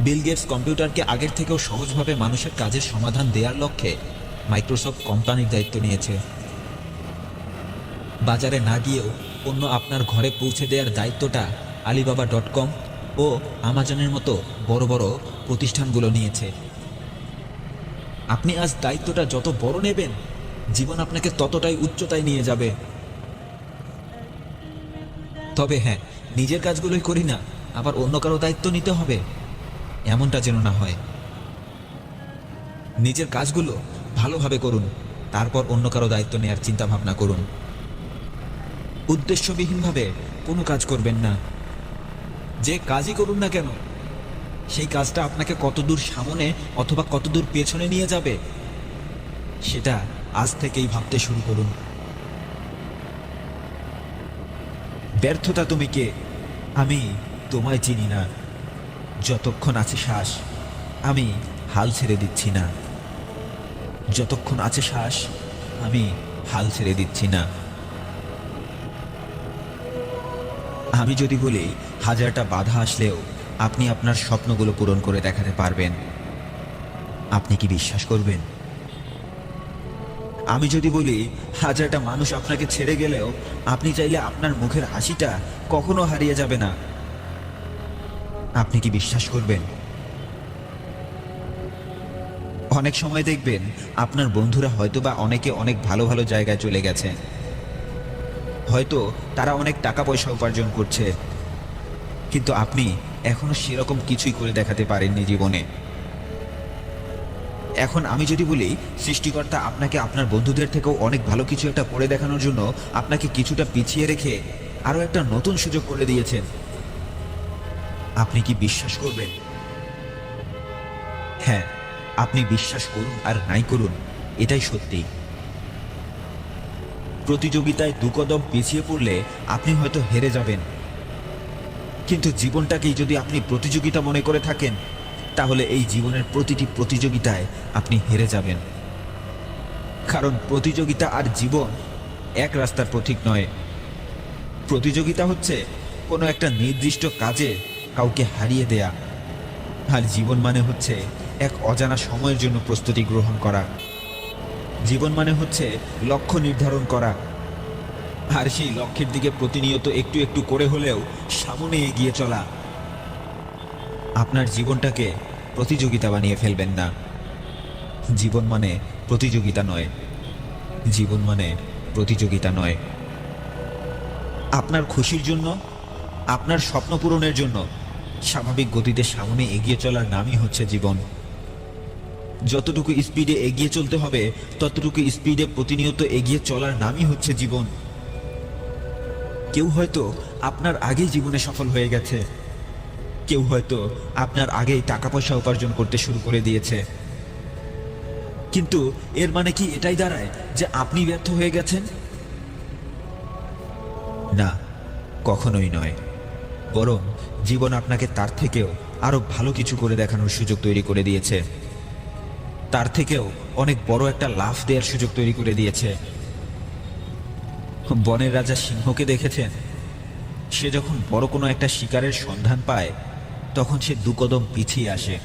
বিল গেটস কম্পিউটারকে আগের থেকেও সহজভাবে মানুষের কাজের সমাধান দেওয়ার লক্ষ্যে মাইক্রোসফট কোম্পানির দায়িত্ব নিয়েছে। বাজারে না গিয়েও পণ্য আপনার ঘরে পৌঁছে দেওয়ার দায়িত্বটা আলিবাবা.com ও আমাজনের মতো বড় বড় প্রতিষ্ঠানগুলো নিয়েছে। আপনি আজ দায়িত্বটা যত বড় নেবেন, জীবন আপনাকে ততটাই উচ্চতায় নিয়ে যাবে। তবে হ্যাঁ, নিজের কাজগুলোই করি না, আবার অন্য কারো দায়িত্ব নিতে হবে, এমনটা যেন না হয়। নিজের কাজগুলো ভালোভাবে করুন, তারপর অন্য কারো দায়িত্ব নেওয়ার চিন্তা ভাবনা করুন। উদ্দেশ্যবিহীনভাবে কোনো কাজ করবেন না। যে কাজই করুন না কেন, সেই কাজটা আপনাকে কতদূর সামনে অথবা কতদূর পেছনে নিয়ে যাবে, সেটা আজ থেকেই ভাবতে শুরু করুন। ব্যর্থতা তুমি কে? আমি তোমায় চিনি না। যতক্ষণ আছে শ্বাস, আমি হাল ছেড়ে দিচ্ছি না। যতক্ষণ আছে শ্বাস, আমি হাল ছেড়ে দিচ্ছি না। আমি যদি বলি, হাজারটা বাধা আসলেও আপনি আপনার স্বপ্নগুলো পূরণ করে দেখাতে পারবেন, আপনি কি বিশ্বাস করবেন? আমি যদি বলি, হাজারটা মানুষ আপনাকে ছেড়ে গেলেও আপনি চাইলে আপনার মুখের হাসিটা কখনো হারিয়ে যাবে না, আপনি কি বিশ্বাস করবেন? অনেক সময় দেখবেন আপনার বন্ধুরা হয়তোবা অনেকে অনেক ভালো ভালো জায়গায় চলে গেছে, হয়তো তারা অনেক টাকা পয়সা উপার্জন করছে, কিন্তু আপনি এখনো সেরকম কিছুই করে দেখাতে পারেননি জীবনে। এখন আমি যদি বলি, সৃষ্টিকর্তা আপনাকে আপনার বন্ধুদের থেকেও অনেক ভালো কিছু একটা করে দেখানোর জন্য আপনাকে কিছুটা পিছিয়ে রেখে আরো একটা নতুন সুযোগ করে দিয়েছেন, আপনি কি বিশ্বাস করবেন? হ্যাঁ, আপনি বিশ্বাস করুন আর নাই করুন, এটাই সত্যি। প্রতিযোগিতায় দু কদম পিছিয়ে পড়লে আপনি হয়তো হেরে যাবেন, কিন্তু জীবনটাকেই যদি আপনি প্রতিযোগিতা মনে করে থাকেন, তাহলে এই জীবনের প্রতিটি প্রতিযোগিতায় আপনি হেরে যাবেন। কারণ প্রতিযোগিতা আর জীবন এক রাস্তার পথিক নয়। প্রতিযোগিতা হচ্ছে কোনো একটা নির্দিষ্ট কাজে কাউকে হারিয়ে দেয়া, আর জীবন মানে হচ্ছে এক অজানা সময়ের জন্য প্রস্তুতি গ্রহণ করা। জীবন মানে হচ্ছে লক্ষ্য নির্ধারণ করা, আর সেই লক্ষ্যের দিকে প্রতিনিয়ত একটু একটু করে হলেও সামনে এগিয়ে চলা। আপনার জীবনটাকে প্রতিযোগিতা বানিয়ে ফেলবেন না। জীবন মানে প্রতিযোগিতা নয়, জীবন মানে প্রতিযোগিতা নয়। আপনার খুশির জন্য, আপনার স্বপ্ন পূরণের জন্য স্বাভাবিক গতিতে সামনে এগিয়ে চলার নামই হচ্ছে জীবন। যতটুকু স্পিডে এগিয়ে চলতে হবে, ততটুকু স্পিডে প্রতিনিয়ত এগিয়ে চলার নামই হচ্ছে জীবন। কেউ হয়তো আপনার আগেই জীবনে সফল হয়ে গেছে, কেউ হয়তো আপনার আগেই টাকা পয়সা উপার্জন করতে শুরু করে দিয়েছে, কিন্তু এর মানে কি এটাই দাঁড়ায় যে আপনি ব্যর্থ হয়ে গেছেন? না, কখনোই নয়। বরং জীবন আপনাকে তার থেকেও আরো ভালো কিছু করে দেখানোর সুযোগ তৈরি করে দিয়েছে, তার থেকেও অনেক বড় একটা লাফ দেওয়ার সুযোগ তৈরি করে দিয়েছে। বনের রাজা সিংহকে দেখেছেন? সে যখন বড় কোনো একটা শিকারের সন্ধান পায় তখন সে দুকদম পিছিয়ে আসে,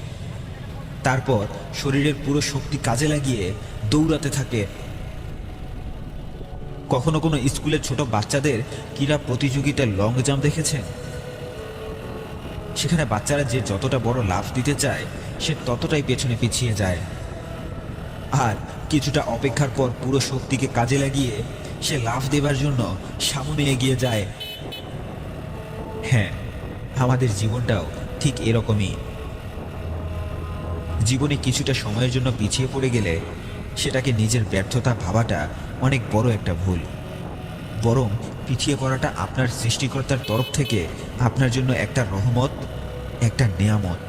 তারপর শরীরের পুরো শক্তি কাজে লাগিয়ে দৌড়াতে থাকে। কখনো কোনো স্কুলের ছোট বাচ্চাদের ক্রীড়া প্রতিযোগিতায় লং জাম্প দেখেছেন? সেখানে বাচ্চারা যে যতটা বড় লাফ দিতে চায় সে ততটাই পেছনে পিছিয়ে যায়, আর কিছুটা অপেক্ষার পর পুরো শক্তিকে কাজে লাগিয়ে সে লাফ দেবার জন্য সামনে এগিয়ে যায়। হ্যাঁ, আমাদের জীবনটাও ঠিক এরকমই। জীবনে কিছুটা সময়ের জন্য পিছিয়ে পড়ে গেলে সেটাকে নিজের ব্যর্থতা ভাবাটা অনেক বড় একটা ভুল। বরং পিছিয়ে পড়াটা আপনার সৃষ্টিকর্তার তরফ থেকে আপনার জন্য একটা রহমত, একটা নেয়ামত।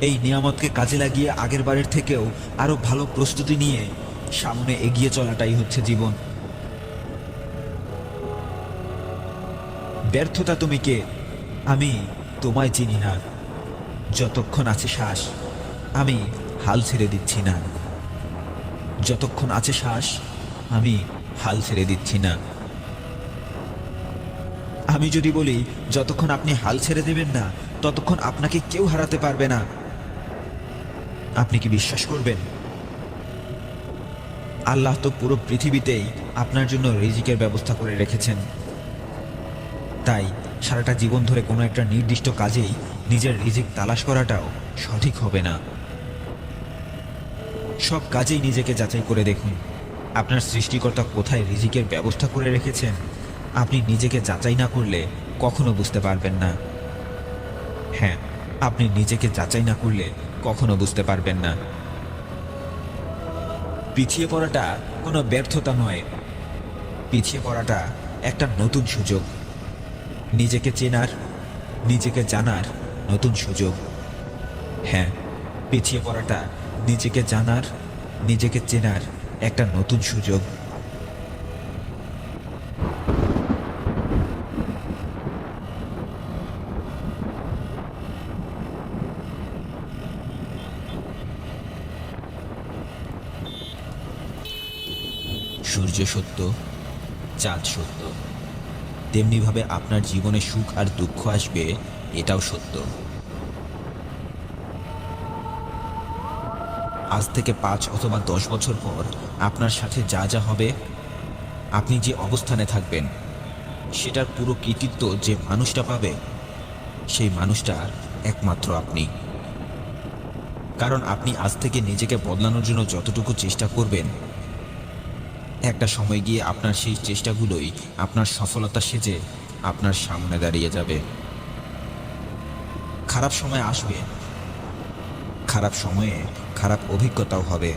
এই নিয়ামতকে কাজে লাগিয়ে আগের বারের থেকেও আরো ভালো প্রস্তুতি নিয়ে সামনে এগিয়ে চলাটাই হচ্ছে জীবন। ব্যর্থতা তুমি কে? আমি তোমায় চিনি না। যতক্ষণ আছে শ্বাস আমি হাল ছেড়ে দিচ্ছি না। যতক্ষণ আছে শ্বাস আমি হাল ছেড়ে দিচ্ছি না। আমি যদি বলি যতক্ষণ আপনি হাল ছেড়ে দেবেন না ততক্ষণ আপনাকে কেউ হারাতে পারবে না, আপনি কি বিশ্বাস করবেন? আল্লাহ তো পুরো পৃথিবীতেই আপনার জন্য রিজিকের ব্যবস্থা করে রেখেছেন। তাই সারাটা জীবন ধরে কোনো একটা নির্দিষ্ট কাজেই নিজের রিজিক তালাশ করাটাও সঠিক হবে না। সব কাজেই নিজেকে যাচাই করে দেখুন আপনার সৃষ্টিকর্তা কোথায় রিজিকের ব্যবস্থা করে রেখেছেন। আপনি নিজেকে যাচাই না করলে কখনো বুঝতে পারবেন না। হ্যাঁ, আপনি নিজেকে যাচাই না করলে কখনো বুঝতে পারবেন না। পিছিয়ে পড়াটা কোনো ব্যর্থতা নয়, পিছিয়ে পড়াটা একটা নতুন সুযোগ, নিজেকে চেনার, নিজেকে জানার নতুন সুযোগ। হ্যাঁ, পিছিয়ে পড়াটা নিজেকে জানার, নিজেকে চেনার একটা নতুন সুযোগ। সূর্য সত্য, চাঁদ সত্য, তেমনিভাবে আপনার জীবনে সুখ আর দুঃখ আসবে, এটাও সত্য। আজ থেকে 5 অথবা 10 বছর পর আপনার সাথে যা যা হবে, আপনি যে অবস্থানে থাকবেন, সেটার পুরো কৃতিত্ব যে মানুষটা পাবে সেই মানুষটা একমাত্র আপনি। কারণ আপনি আজ থেকে নিজেকে বদলানোর জন্য যতটুকু চেষ্টা করবেন, একটা সময় গিয়ে আপনার সেই চেষ্টাগুলোই আপনার সফলতা সেজে আপনার সামনে দাঁড়িয়ে যাবে। খারাপ সময় আসবে, খারাপ সময়ে খারাপ অভিজ্ঞতাও হবে,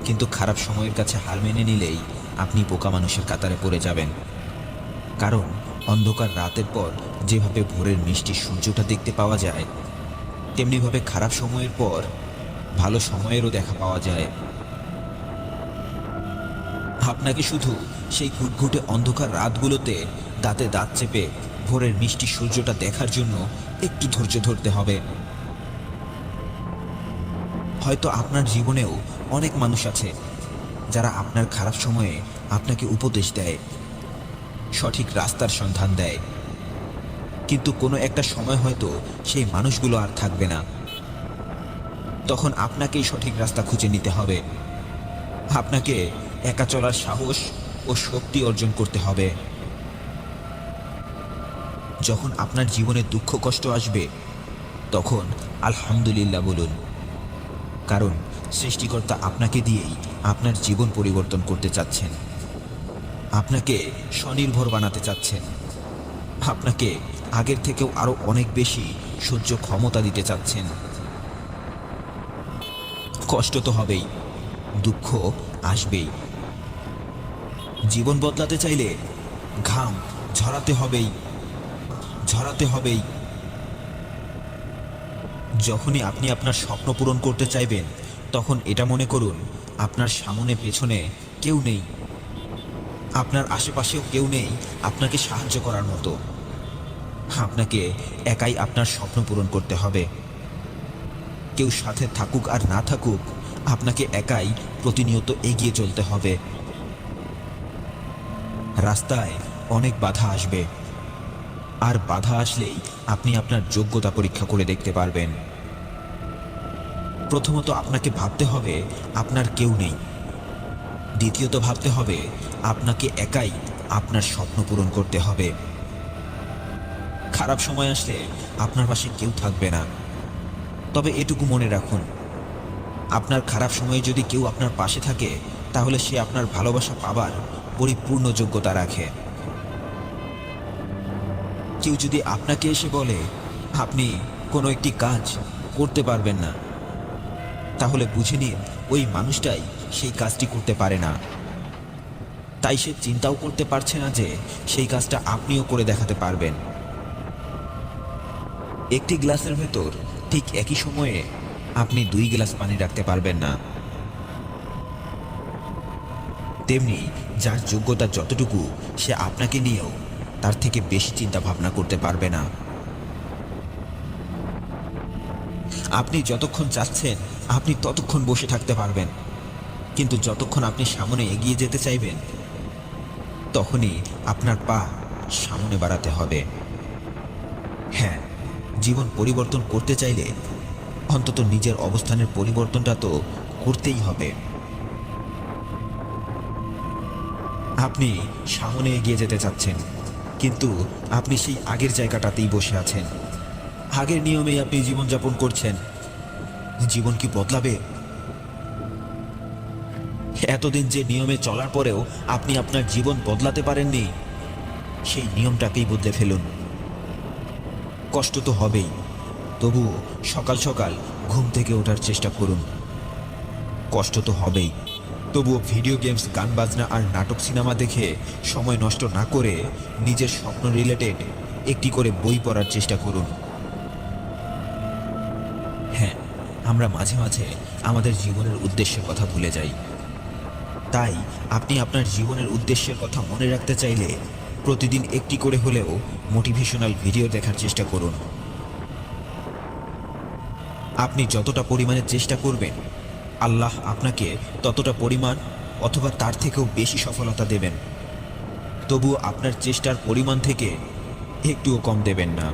কিন্তু খারাপ সময়ের কাছে হার মেনে নিলেই আপনি বোকা মানুষের কাতারে পড়ে যাবেন। কারণ অন্ধকার রাতের পর যেভাবে ভোরের মিষ্টি সূর্যটা দেখতে পাওয়া যায়, তেমনিভাবে খারাপ সময়ের পর ভালো সময়েরও দেখা পাওয়া যায়। আপনাকে শুধু সেই ঘুটঘুটে অন্ধকার রাতগুলোতে দাঁতে দাঁত চেপে ভোরের মিষ্টি সূর্যটা দেখার জন্য একটু ধৈর্য ধরতে হবে। হয়তো আপনার জীবনেও অনেক মানুষ আছে যারা আপনার খারাপ সময়ে আপনাকে উপদেশ দেয়, সঠিক রাস্তার সন্ধান দেয়, কিন্তু কোনো একটা সময় হয়তো সেই মানুষগুলো আর থাকবে না। তখন আপনাকেই সঠিক রাস্তা খুঁজে নিতে হবে। আপনাকে একা চলার সাহস ও শক্তি অর্জন করতে হবে। যখন আপনার জীবনে দুঃখ কষ্ট আসবে তখন আলহামদুলিল্লাহ বলুন, কারণ সৃষ্টিকর্তা আপনাকে দিয়েই আপনার জীবন পরিবর্তন করতে চাচ্ছেন, আপনাকে স্বনির্ভর বানাতে চাচ্ছেন, আপনাকে আগের থেকেও আরো অনেক বেশি সহ্য ক্ষমতা দিতে চাচ্ছেন। কষ্ট তো হবেই, দুঃখ আসবেই। জীবন বদলাতে চাইলে ঘাম ঝরাতে হবেই, ঝরাতে হবেই। যখনই আপনি আপনার স্বপ্ন পূরণ করতে চাইবেন তখন এটা মনে করুন আপনার সামনে পেছনে কেউ নেই, আপনার আশেপাশেও কেউ নেই আপনাকে সাহায্য করার মতো। আপনাকে একাই আপনার স্বপ্ন পূরণ করতে হবে। কেউ সাথে থাকুক আর না থাকুক, আপনাকে একাই প্রতিনিয়ত এগিয়ে চলতে হবে। রাস্তায় অনেক বাধা আসবে, আর বাধা আসলেই আপনি আপনার যোগ্যতা পরীক্ষা করে দেখতে পারবেন। প্রথমত আপনাকে ভাবতে হবে আপনার কেউ নেই। দ্বিতীয়ত ভাবতে হবে আপনাকে একাই আপনার স্বপ্ন পূরণ করতে হবে। খারাপ সময় আসলে আপনার পাশে কেউ থাকবে না, তবে এটুকু মনে রাখুন, আপনার খারাপ সময়ে যদি কেউ আপনার পাশে থাকে তাহলে সে আপনার ভালোবাসা পাবার পরিপূর্ণ যোগ্যতা রাখে। কেউ যদি আপনাকে এসে বলে আপনি কোনো একটি কাজ করতে পারবেন না, তাহলে বুঝে নিন ওই মানুষটাই সেই কাজটি করতে পারে না। তাই সে চিন্তাও করতে পারছে না যে সেই কাজটা আপনিও করে দেখাতে পারবেন। একটি গ্লাসের ভেতর ঠিক একই সময়ে আপনি 2 গ্লাস পানি রাখতে পারবেন না। তেমনি যার যোগ্যতা যতটুকু, সে আপনাকে নিয়েও তার থেকে বেশি চিন্তা ভাবনা করতে পারবে না। আপনি যতক্ষণ চাচ্ছেন আপনি ততক্ষণ বসে থাকতে পারবেন, কিন্তু যতক্ষণ আপনি সামনে এগিয়ে যেতে চাইবেন তখনই আপনার পা সামনে বাড়াতে হবে। হ্যাঁ, জীবন পরিবর্তন করতে চাইলে অন্তত নিজের অবস্থানের পরিবর্তনটা তো করতেই হবে। আপনি সামনে এগিয়ে যেতে চাচ্ছেন, কিন্তু আপনি সেই আগের জায়গাটাতেই বসে আছেন। আগের নিয়মেই আপনি জীবনযাপন করছেন। জীবন কি বদলাবে? এতদিন যে নিয়মে চলার পরেও আপনি আপনার জীবন বদলাতে পারেননি, সেই নিয়মটাকেই বদলে ফেলুন। কষ্ট তো হবেই, তবুও সকাল সকাল ঘুম থেকে ওঠার চেষ্টা করুন। কষ্ট তো হবেই, তবুও ভিডিও গেমস, গান বাজনা আর নাটক সিনেমা দেখে সময় নষ্ট না করে নিজের স্বপ্ন রিলেটেড একটি করে বই পড়ার চেষ্টা করুন। হ্যাঁ, আমরা মাঝে মাঝে আমাদের জীবনের উদ্দেশ্যের কথা ভুলে যাই। তাই আপনি আপনার জীবনের উদ্দেশ্যের কথা মনে রাখতে চাইলে প্রতিদিন একটি করে হলেও মোটিভেশনাল ভিডিও দেখার চেষ্টা করুন। আপনি যতটা পরিমাণে চেষ্টা করবেন, আল্লাহ আপনাকে ততটা পরিমাণ অথবা তার থেকেও বেশি সফলতা দেবেন। তবুও আপনার চেষ্টার পরিমাণ থেকে একটুও কম দেবেন না।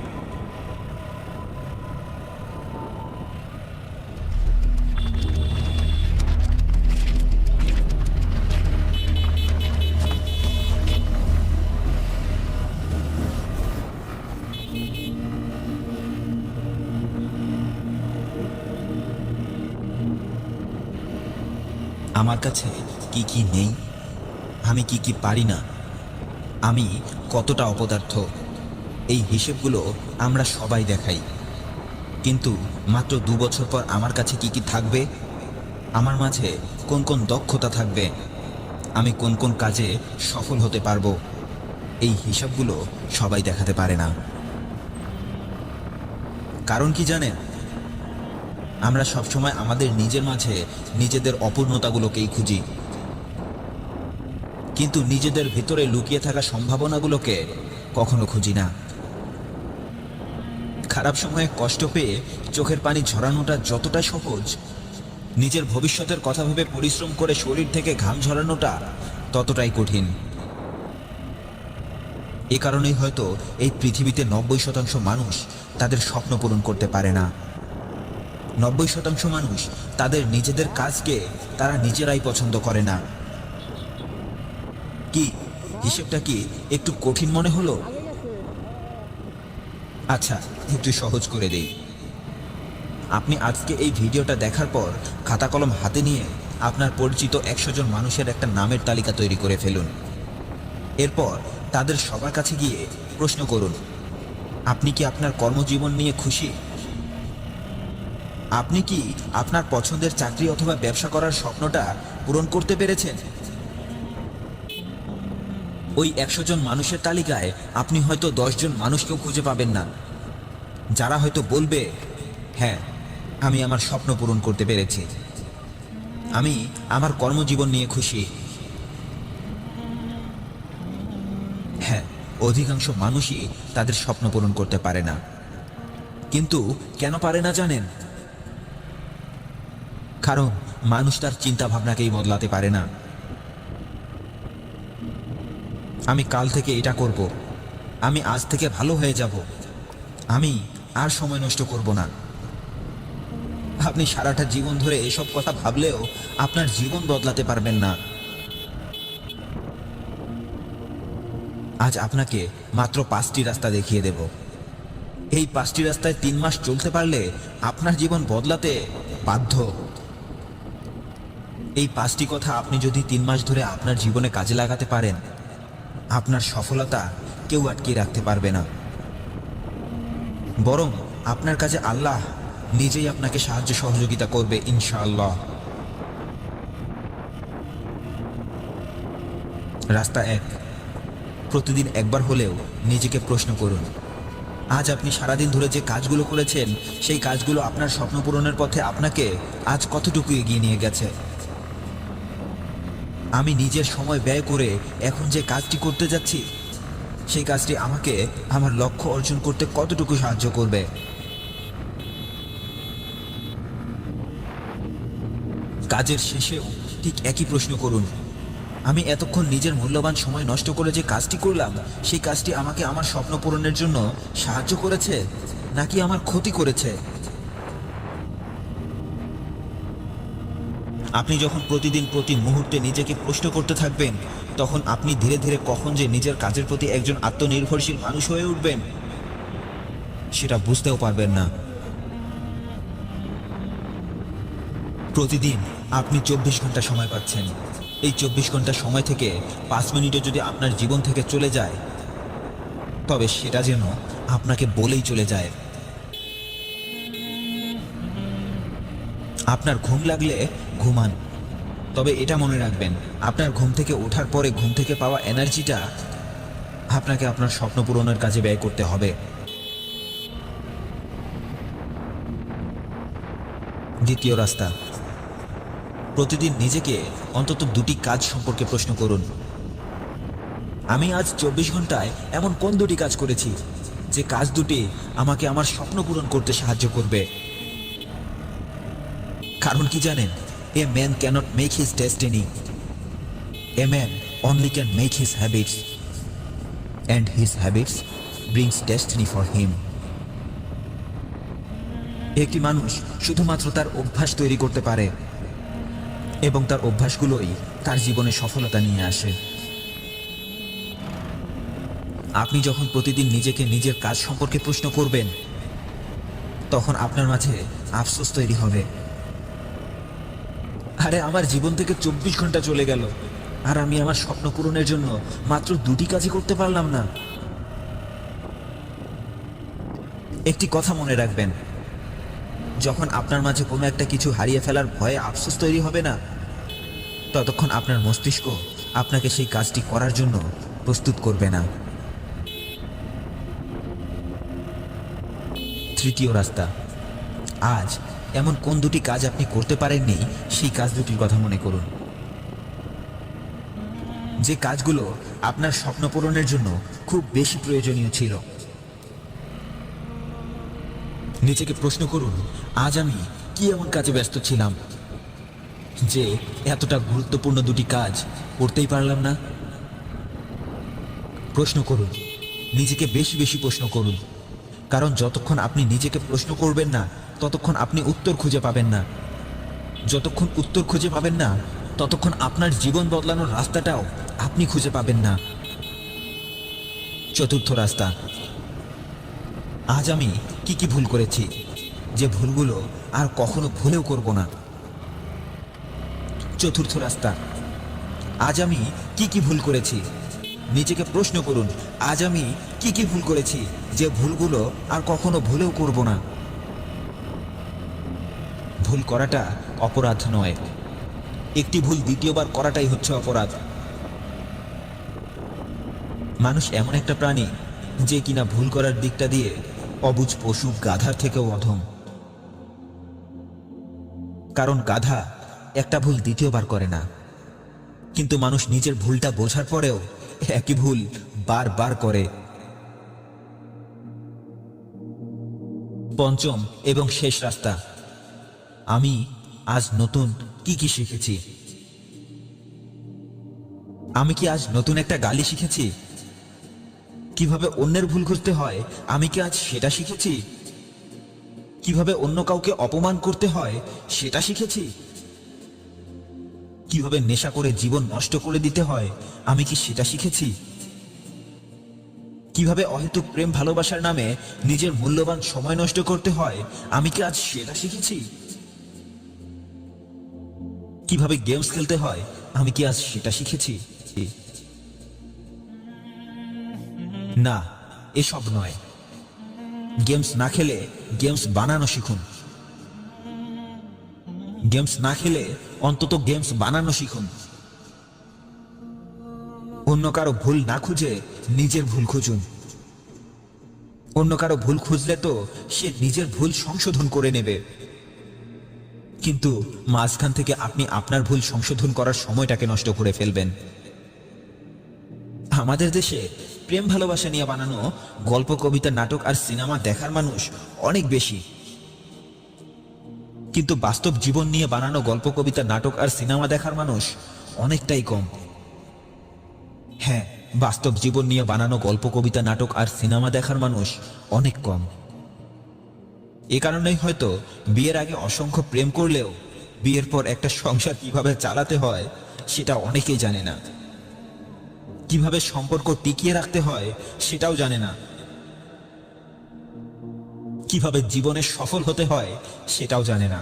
আমার কাছে কি কি নেই, আমি কি কি পারি না, আমি কতটা অপদার্থ, এই হিসেবগুলো আমরা সবাই দেখাই। কিন্তু মাত্র 2 বছর পর আমার কাছে কি কি থাকবে, আমার মাঝে কোন কোন দক্ষতা থাকবে, আমি কোন কোন কাজে সফল হতে পারবো, এই হিসাবগুলো সবাই দেখাতে পারে না। কারণ কি জানেন? আমরা সবসময় আমাদের নিজের মাঝে নিজেদের অপূর্ণতাগুলোকেই খুঁজি, কিন্তু নিজেদের ভিতরে লুকিয়ে থাকা সম্ভাবনাগুলোকে কখনো খুঁজি না। খারাপ সময়ে কষ্ট পেয়ে চোখের পানি ঝরানোটা যতটা সহজ, নিজের ভবিষ্যতের কথা ভেবে পরিশ্রম করে শরীর থেকে ঘাম ঝরানোটা ততটাই কঠিন। এ কারণেই হয়তো এই পৃথিবীতে 90% মানুষ তাদের স্বপ্ন পূরণ করতে পারে না। 90% মানুষ তাদের নিজেদের কাজকে তারা নিজেরাই পছন্দ করে না। কি হিসেবটা কি একটু কঠিন মনে হলো? আচ্ছা, একটু সহজ করে দেই। আপনি আজকে এই ভিডিওটা দেখার পর খাতা কলম হাতে নিয়ে আপনার পরিচিত 100 জন মানুষের একটা নামের তালিকা তৈরি করে ফেলুন। এরপর তাদের সবার কাছে গিয়ে প্রশ্ন করুন, আপনি কি আপনার কর্মজীবন নিয়ে খুশি? আপনি কি আপনার পছন্দের চাকরি অথবা ব্যবসা করার স্বপ্নটা পূরণ করতে পেরেছেন? ওই 100 জন মানুষের তালিকায় আপনি হয়তো 10 জন মানুষকেও খুঁজে পাবেন না, যারা হয়তো বলবে, হ্যাঁ, আমি আমার স্বপ্ন পূরণ করতে পেরেছি, আমি আমার কর্মজীবন নিয়ে খুশি। হ্যাঁ, অধিকাংশ মানুষই তাদের স্বপ্ন পূরণ করতে পারে না। কিন্তু কেন পারে না জানেন? কারণ মানুষ তার চিন্তা ভাবনাকেই বদলাতে পারে না। আমি কাল থেকে এটা করব, আমি আজ থেকে ভালো হয়ে যাব, আমি আর সময় নষ্ট করব না। আপনি সারাটা জীবন ধরে এসব কথা ভাবলেও আপনার জীবন বদলাতে পারবেন না। আজ আপনাকে মাত্র 5টি রাস্তা দেখিয়ে দেব। এই 5টি রাস্তায় 3 মাস চলতে পারলে আপনার জীবন বদলাতে বাধ্য। এই 5টি কথা আপনি যদি 3 মাস ধরে আপনার জীবনে কাজে লাগাতে পারেন, আপনার সফলতা কেউ আটকিয়ে রাখতে পারবে না, বরং আপনার কাজে আল্লাহ নিজেই আপনাকে সাহায্য সহযোগিতা করবে ইনশাআল্লাহ। রাস্তা 1, প্রতিদিন একবার হলেও নিজেকে প্রশ্ন করুন, আজ আপনি সারাদিন ধরে যে কাজগুলো করেছেন সেই কাজগুলো আপনার স্বপ্ন পূরণের পথে আপনাকে আজ কতটুকু এগিয়ে নিয়ে গেছে। আমি নিজের সময় ব্যয় করে এখন যে কাজটি করতে যাচ্ছি সেই কাজটি আমাকে আমার লক্ষ্য অর্জন করতে কতটুকু সাহায্য করবে। কাজের শেষেও ঠিক একই প্রশ্ন করুন, আমি এতক্ষণ নিজের মূল্যবান সময় নষ্ট করে যে কাজটি করলাম সেই কাজটি আমাকে আমার স্বপ্ন পূরণের জন্য সাহায্য করেছে নাকি আমার ক্ষতি করেছে। আপনি যখন প্রতিদিন প্রতি মুহূর্তে নিজেকে প্রশ্ন করতে থাকবেন, তখন আপনি ধীরে ধীরে কখন যে নিজের কাজের প্রতি একজন আত্মনির্ভরশীল মানুষ হয়ে উঠবেন সেটা বুঝতেও পারবেন না। প্রতিদিন আপনি 24 ঘন্টা সময় পাচ্ছেন। এই 24 ঘন্টা সময় থেকে 5 মিনিটও যদি আপনার জীবন থেকে চলে যায়, তবে সেটা যেন আপনাকে বলেই চলে যায়। আপনার ঘুম লাগলে ঘুমান, তবে এটা মনে রাখবেন, আপনার ঘুম থেকে ওঠার পরে ঘুম থেকে পাওয়া এনার্জিটা আপনাকে আপনার স্বপ্ন পূরণের কাজে ব্যয় করতে হবে। দ্বিতীয় রাস্তা, প্রতিদিন নিজেকে অন্তত 2টি কাজ সম্পর্কে প্রশ্ন করুন, আমি আজ 24 ঘন্টায় এমন কোন 2টি কাজ করেছি যে কাজ দুটি আমাকে আমার স্বপ্ন পূরণ করতে সাহায্য করবে। কারণ কি জানেন, a man cannot make his destiny, a man only can make his habits and his habits brings destiny for him. একটি মানুষ শুধুমাত্র তার অভ্যাস তৈরি করতে পারে এবং তার অভ্যাসগুলোই তার জীবনে সফলতা নিয়ে আসে। আপনি যখন প্রতিদিন নিজেকে নিজের কাজ সম্পর্কে প্রশ্ন করবেন, তখন আপনার মাঝে আফসোস তৈরি হবে, আরে আমার জীবন থেকে 24 ঘন্টা চলে গেল আর আমি আমার স্বপ্ন পূরণের জন্য মাত্র 2টি কাজই করতে পারলাম না। একটি কথা মনে রাখবেন, যখন আপনার মাঝে কোনো একটা কিছু হারিয়ে ফেলার ভয়ে আফসোস তৈরি হবে না, ততক্ষণ আপনার মস্তিষ্ক আপনাকে সেই কাজটি করার জন্য প্রস্তুত করবে না। তৃতীয় রাস্তা, আজ এমন কোন 2টি কাজ আপনি করতে পারেননি সেই কাজ দুটির কথা মনে করুন, যে কাজগুলো আপনার স্বপ্ন পূরণের জন্য খুব বেশি প্রয়োজনীয় ছিল। নিজেকে প্রশ্ন করুন, আজ আমি কি এমন কাজে ব্যস্ত ছিলাম যে এতটা গুরুত্বপূর্ণ 2টি কাজ করতেই পারলাম না। প্রশ্ন করুন, নিজেকে বেশি বেশি প্রশ্ন করুন, কারণ যতক্ষণ আপনি নিজেকে প্রশ্ন করবেন না ততক্ষণ আপনি উত্তর খুঁজে পাবেন না। যতক্ষণ উত্তর খুঁজে পাবেন না ততক্ষণ আপনার জীবন বদলানোর রাস্তাটাও আপনি খুঁজে পাবেন না। চতুর্থ রাস্তা, আজ আমি কি কি ভুল করেছি যে ভুলগুলো আর কখনো ভুলেও করব না। চতুর্থ রাস্তা, আজ আমি কি কি ভুল করেছি, নিজেকে প্রশ্ন করুন, আজ আমি কি কি ভুল করেছি যে ভুলগুলো আর কখনো ভুলেও করব না। ভুল করাটা অপরাধ নয়, একটি ভুল দ্বিতীয়বার করাটাই হচ্ছে অপরাধ। মানুষ এমন একটা প্রাণী যে কিনা ভুল করার দিকটা দিয়ে অবুঝ পশু গাধার থেকেও অধম। কারণ গাধা একটা ভুল দ্বিতীয়বার করে না, কিন্তু মানুষ নিজের ভুলটা বোঝার পরেও একই ভুল বারবার করে। পঞ্চম এবং শেষ রাস্তা, আমি আজ নতুন কি কি শিখেছি। আমি কি আজ নতুন একটা গালি শিখেছি? কিভাবে অন্যের ভুল খুঁজতে হয় আমি কি আজ সেটা শিখেছি? কিভাবে অন্য কাউকে অপমান করতে হয় সেটা শিখেছি? কিভাবে নেশা করে জীবন নষ্ট করে দিতে হয় আমি কি সেটা শিখেছি? কিভাবে অহেতুক প্রেম ভালোবাসার নামে নিজের মূল্যবান সময় নষ্ট করতে হয় আমি কি আজ সেটা শিখেছি? কিভাবে গেমস খেলতে হয় আমি কি আজ সেটা শিখেছি? না, এসব নয়। গেমস না খেলে গেমস বানানো শিখুন। গেমস না খেলে অন্তত গেমস বানানো শিখুন। অন্য কারো ভুল না খুঁজে নিজের ভুল খুঁজুন। অন্য কারো ভুল খুঁজলে তো সে নিজের ভুল সংশোধন করে নেবে, কিন্তু মাঝখান থেকে আপনি আপনার ভুল সংশোধন করার সময়টাকে নষ্ট করে ফেলবেন। আমাদের দেশে প্রেম ভালোবাসা নিয়ে বানানো গল্প, কবিতা, নাটক আর সিনেমা দেখার মানুষ অনেক বেশি, কিন্তু বাস্তব জীবন নিয়ে বানানো গল্প, কবিতা, নাটক আর সিনেমা দেখার মানুষ অনেকটাই কম। হ্যাঁ, বাস্তব জীবন নিয়ে বানানো গল্প, কবিতা, নাটক আর সিনেমা দেখার মানুষ অনেক কম। এ কারণেই হয়তো বিয়ের আগে অসংখ্য প্রেম করলেও বিয়ের পর একটা সংসার কিভাবে চালাতে হয় সেটা অনেকেই জানে না। কিভাবে সম্পর্ক টিকিয়ে রাখতে হয় সেটাও জানে না। কিভাবে জীবনে সফল হতে হয় সেটাও জানে না।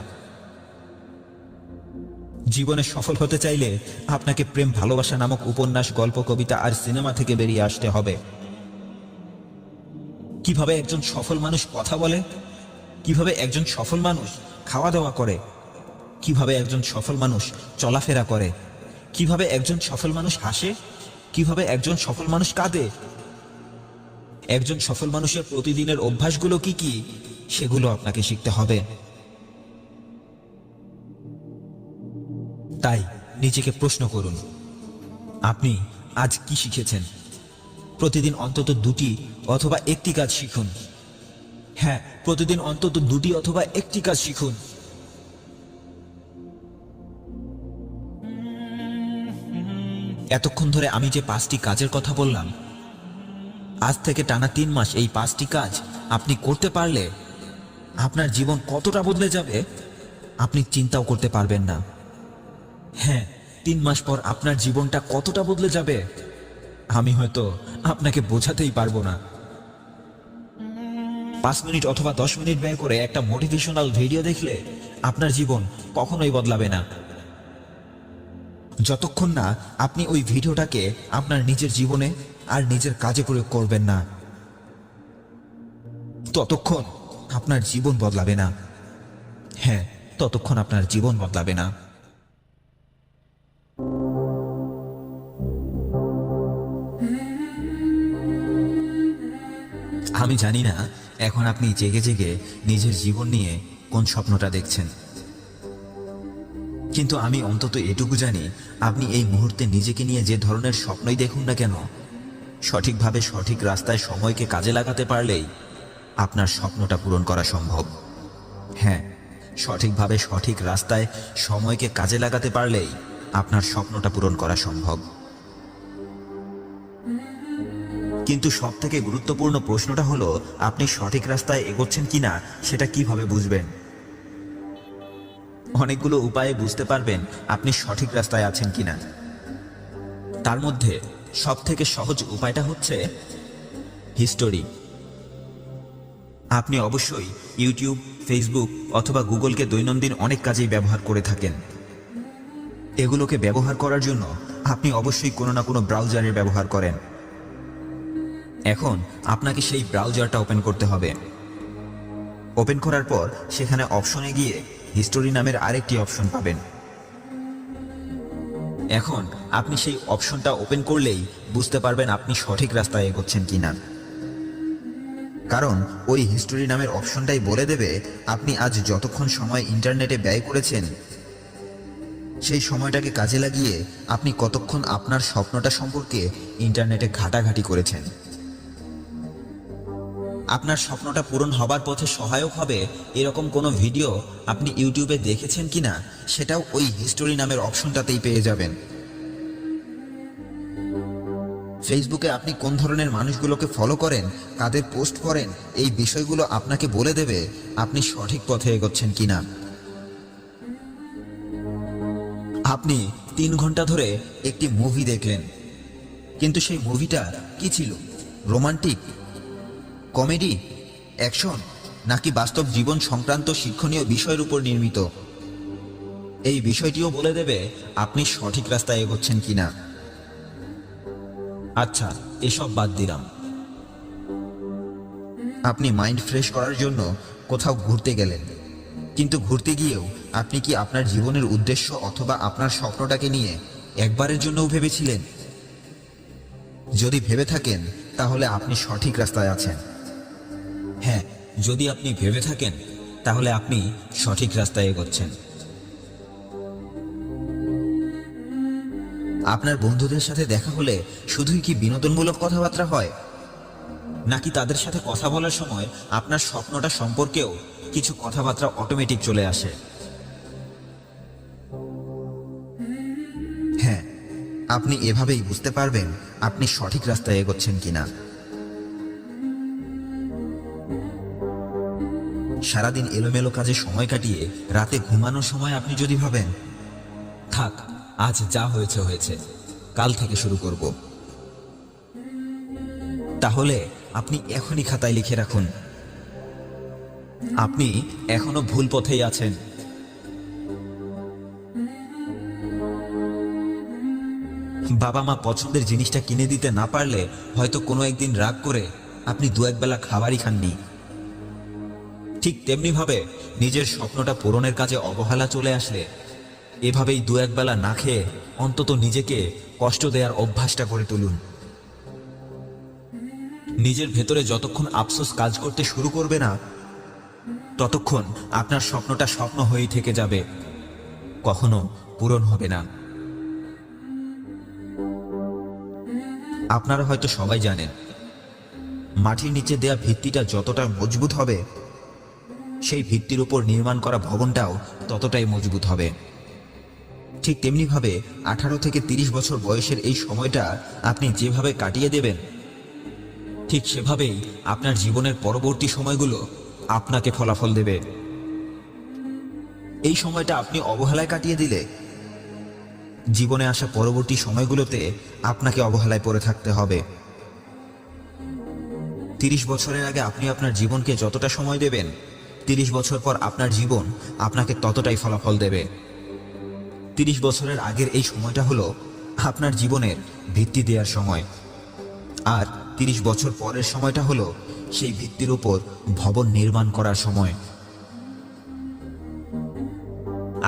জীবনে সফল হতে চাইলে আপনাকে প্রেম ভালোবাসা নামক উপন্যাস, গল্প, কবিতা আর সিনেমা থেকে বেরিয়ে আসতে হবে। কিভাবে একজন সফল মানুষ কথা বলে, কিভাবে একজন সফল মানুষ খাওয়া দাওয়া করে, কিভাবে একজন সফল মানুষ চলাফেরা করে, কিভাবে একজন সফল মানুষ হাসে, কিভাবে একজন সফল মানুষ কাঁদে। একজন সফল মানুষের প্রতিদিনের অভ্যাসগুলো কি কি সেগুলো আপনাকে শিখতে হবে। তাই নিজেকে প্রশ্ন করুন, আপনি আজ কি শিখেছেন? প্রতিদিন অন্তত 2টি অথবা 1টি কাজ শিখুন। হ্যাঁ, প্রতিদিন অন্তত 2টি অথবা 1টি কাজ শিখুন। এতক্ষণ ধরে আমি যে 5টি কাজের কথা বললাম, আজ থেকে টানা 3 মাস এই 5টি কাজ আপনি করতে পারলে আপনার জীবন কতটা বদলে যাবে আপনি চিন্তাও করতে পারবেন না। হ্যাঁ, 3 মাস পর আপনার জীবনটা কতটা বদলে যাবে আমি হয়তো আপনাকে বোঝাতেই পারবো না। 5 মিনিট অথবা 10 মিনিট ব্যয় করে একটা মোটিভেশনাল ভিডিও দেখলে আপনার জীবন কখনোই বদলাবে না, যতক্ষণ না আপনি ওই ভিডিওটাকে আপনার নিজের জীবনে আর নিজের কাজে প্রয়োগ করবেন না, ততক্ষণ আপনার জীবন বদলাবে না। হ্যাঁ, ততক্ষণ আপনার জীবন বদলাবে না। আমি জানি না এখন আপনি জেগে জেগে নিজের জীবন নিয়ে কোন স্বপ্নটা দেখছেন, কিন্তু আমি অন্তত এটুকু জানি আপনি এই মুহূর্তে নিজেকে নিয়ে যে ধরনের স্বপ্নই দেখুন না কেন, সঠিকভাবে সঠিক রাস্তায় সময়কে কাজে লাগাতে পারলেই আপনার স্বপ্নটা পূরণ করা সম্ভব। হ্যাঁ, সঠিকভাবে সঠিক রাস্তায় সময়কে কাজে লাগাতে পারলেই আপনার স্বপ্নটা পূরণ করা সম্ভব। কিন্তু সবথেকে গুরুত্বপূর্ণ প্রশ্নটা হলো, আপনি সঠিক রাস্তায় এগোচ্ছেন কিনা সেটা কিভাবে বুঝবেন? অনেকগুলো উপায়ে বুঝতে পারবেন আপনি সঠিক রাস্তায় আছেন কিনা। তার মধ্যে সবথেকে সহজ উপায়টা হচ্ছে হিস্টোরি। আপনি অবশ্যই ইউটিউব, ফেসবুক অথবা গুগলকে দৈনন্দিন অনেক কাজেই ব্যবহার করে থাকেন। এগুলোকে ব্যবহার করার জন্য আপনি অবশ্যই কোনো না কোনো ব্রাউজারের ব্যবহার করেন। এখন আপনাকে সেই ব্রাউজারটা ওপেন করতে হবে। ওপেন করার পর সেখানে অপশনে গিয়ে হিস্টোরি নামের আরেকটি অপশন পাবেন। এখন আপনি সেই অপশনটা ওপেন করলেই বুঝতে পারবেন আপনি সঠিক রাস্তায় এগোচ্ছেন কিনা, কারণ ওই হিস্টোরি নামের অপশনটাই বলে দেবে আপনি আজ যতক্ষণ সময় ইন্টারনেটে ব্যয় করেছেন সেই সময়টাকে কাজে লাগিয়ে আপনি কতক্ষণ আপনার স্বপ্নটা সম্পর্কে ইন্টারনেটে ঘাটাঘাটি করেছেন। আপনার স্বপ্নটা পূরণ হবার পথে সহায়ক হবে এরকম কোনো ভিডিও আপনি ইউটিউবে দেখেছেন কিনা সেটাও ওই হিস্টোরি নামের অপশনটাতেই পেয়ে যাবেন। ফেসবুকে আপনি কোন ধরনের মানুষগুলোকে ফলো করেন, কাদের পোস্ট করেন, এই বিষয়গুলো আপনাকে বলে দেবে আপনি সঠিক পথে এগোচ্ছেন কিনা। আপনি 3 ঘন্টা ধরে একটি মুভি দেখলেন, কিন্তু সেই মুভিটা কি ছিল? রোমান্টিক, কমেডি, অ্যাকশন, নাকি বাস্তব জীবন সংক্রান্ত শিক্ষণীয় বিষয়ের উপর নির্মিত? এই বিষয়টিও বলে দেবে আপনি সঠিক রাস্তায় এগোচ্ছেন কিনা। আচ্ছা, এসব বাদ দিলাম। আপনি মাইন্ড ফ্রেশ করার জন্য কোথাও ঘুরতে গেলেন, কিন্তু ঘুরতে গিয়েও আপনি কি আপনার জীবনের উদ্দেশ্য অথবা আপনার স্বপ্নটাকে নিয়ে একবারের জন্যও ভেবেছিলেন? যদি ভেবে থাকেন তাহলে আপনি সঠিক রাস্তায় আছেন। হ্যাঁ, যদি আপনি ভেবে থাকেন তাহলে আপনি সঠিক রাস্তায় এগোচ্ছেন। আপনার বন্ধুদের সাথে দেখা হলে শুধুই কি বিনোদনমূলক কথাবার্তা হয়, নাকি তাদের সাথে কথা বলার সময় আপনার স্বপ্নটা সম্পর্কেও কিছু কথাবার্তা অটোমেটিক চলে আসে? হ্যাঁ, আপনি এভাবেই বুঝতে পারবেন আপনি সঠিক রাস্তায় এগোচ্ছেন কিনা। সারাদিন এলোমেলো কাজে সময় কাটিয়ে রাতে ঘুমানোর সময় আপনি যদি ভাবেন, থাক, আজ যা হয়েছে হয়েছে, কাল থেকে শুরু করব, তাহলে আপনি এখনই খাতায় লিখে রাখুন, আপনি এখনো ভুল পথেই আছেন। বাবা মা পছন্দের জিনিসটা কিনে দিতে না পারলে হয়তো কোনো একদিন রাগ করে আপনি 2-1 বেলা খাবারই খাননি। ঠিক তেমনি ভাবে নিজের স্বপ্নটা পূরণের কাজে অবহেলা চলে আসলে এভাবেই 2-1 বেলা না খেয়ে অন্তত নিজেকে কষ্ট দেওয়ার অভ্যাসটা করে তুলুন। নিজের ভেতরে যতক্ষণ আফসোস কাজ করতে শুরু করবে না, ততক্ষণ আপনার স্বপ্নটা স্বপ্ন হয়েই থেকে যাবে, কখনো পূরণ হবে না। আপনারা হয়তো সবাই জানেন, মাটির নিচে দেয়া ভিত্তিটা যতটা মজবুত হবে, সেই ভিত্তির উপর নির্মাণ করা ভবনটাও ততটাই মজবুত হবে। ঠিক তেমনিভাবে 18 থেকে 30 বছর বয়সের এই সময়টা আপনি যেভাবে কাটিয়ে দেবেন, ঠিক সেভাবেই আপনার জীবনের পরবর্তী সময়গুলো আপনাকে ফলাফল দেবে। এই সময়টা আপনি অবহেলায় কাটিয়ে দিলে জীবনে আসা পরবর্তী সময়গুলোতে আপনাকে অবহেলায় পড়ে থাকতে হবে। 30 বছরের আগে আপনি আপনার জীবনকে যতটা সময় দেবেন, 30 বছর পর আপনার জীবন আপনাকে ততটাই ফলাফল দেবে। 30 বছরের আগের এই সময়টা হলো আপনার জীবনের ভিত্তি দেওয়ার সময়, আর 30 বছর পরের সময়টা হলো সেই ভিত্তির উপর ভবন নির্মাণ করার সময়।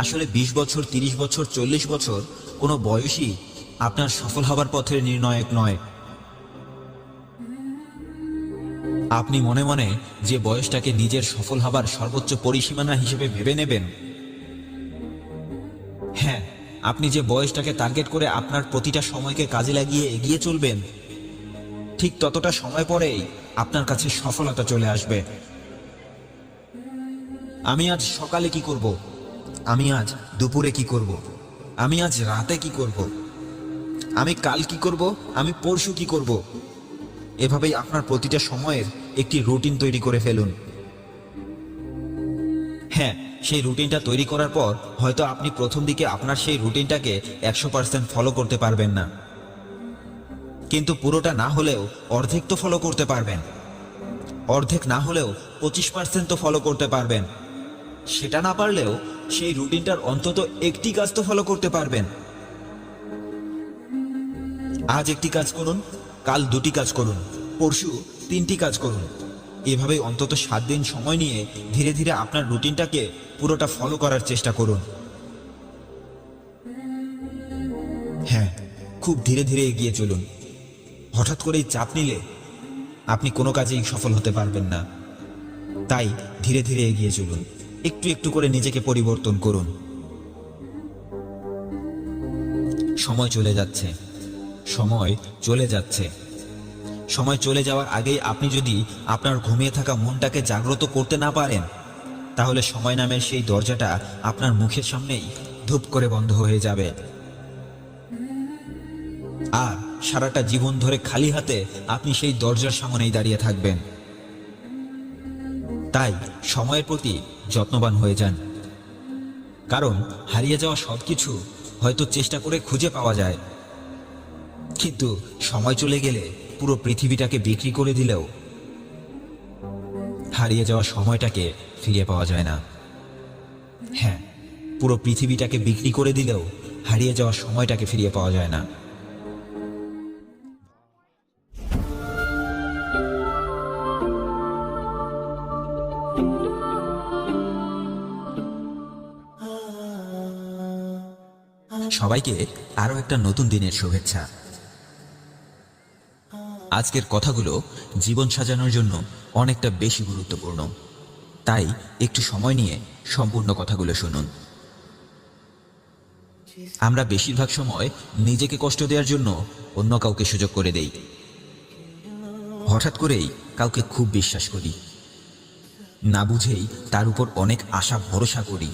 আসলে 20 বছর, 30 বছর, 40 বছর কোনো বয়সই আপনার সফল হবার পথের নির্ণায়ক নয়। আপনি মনে মনে যে বয়সটাকে নিজের সফল হবার সর্বোচ্চ পরিসীমানা হিসেবে ভেবে নেবেন, হ্যাঁ, আপনি যে বয়সটাকে টার্গেট করে আপনার প্রতিটা সময়কে কাজে লাগিয়ে এগিয়ে চলবেন, ঠিক ততটা সময় পরেই আপনার কাছে সফলতা চলে আসবে। আমি আজ সকালে কি করব, আমি আজ দুপুরে কি করব, আমি আজ রাতে কি করব, আমি কাল কি করব, আমি পরশু কি করব, এভাবেই আপনার প্রতিটা সময়ের একটি রুটিন তৈরি করে ফেলুন। হ্যাঁ, সেই রুটিনটা তৈরি করার পর হয়তো আপনি প্রথম দিকে আপনার সেই রুটিনটাকে 100% ফলো করতে পারবেন না, কিন্তু পুরোটা না হলেও অর্ধেক তো ফলো করতে পারবেন, অর্ধেক না হলেও 25% তো ফলো করতে পারবেন। সেটা না পারলেও সেই রুটিনটার অন্তত একটি কাজ তো ফলো করতে পারবেন। আজ একটি কাজ করুন, কাল 2টি কাজ করুন, পরশু 3টি কাজ করুন। এভাবে অন্তত 7 দিন সময় নিয়ে ধীরে ধীরে আপনার রুটিনটাকে পুরোটা ফলো করার চেষ্টা করুন। হ্যাঁ, খুব ধীরে ধীরে এগিয়ে চলুন। হঠাৎ করেই চাপ নিলে আপনি কোনো কাজেই সফল হতে পারবেন না। তাই ধীরে ধীরে এগিয়ে চলুন, একটু একটু করে নিজেকে পরিবর্তন করুন। সময় চলে যাচ্ছে, সময় চলে যাচ্ছে। সময় চলে যাওয়ার আগেই আপনি যদি আপনার ঘুমিয়ে থাকা মনটাকে জাগ্রত করতে না পারেন, তাহলে সময় নামের সেই দরজাটা আপনার মুখের সামনেই ধুপ করে বন্ধ হয়ে যাবে। আর সারাটা জীবন ধরে খালি হাতে আপনি সেই দরজার সামনেই দাঁড়িয়ে থাকবেন। তাই সময়ের প্রতি যত্নবান হয়ে যান, কারণ হারিয়ে যাওয়া সবকিছু হয়তো চেষ্টা করে খুঁজে পাওয়া যায়, কিন্তু সময় চলে গেলে পুরো পৃথিবীটাকে বিক্রি করে দিলেও হারিয়ে যাওয়া সময়টাকে ফিরে পাওয়া যায় না। হ্যাঁ, পুরো পৃথিবীটাকে বিক্রি করে দিলেও হারিয়ে যাওয়া সময়টাকে ফিরিয়ে পাওয়া যায় না। সবাইকে আরো একটা নতুন দিনের শুভেচ্ছা। আজকের কথাগুলো জীবন সাজানোর জন্য অনেকটা বেশি গুরুত্বপূর্ণ, তাই একটু সময় নিয়ে সম্পূর্ণ কথাগুলো শুনুন। আমরা বেশিরভাগ সময় নিজেকে কষ্ট দেওয়ার জন্য অন্য কাউকে সুযোগ করে দেই। হঠাৎ করেই কাউকে খুব বিশ্বাস করি, না বুঝেই তার উপর অনেক আশা ভরসা করি,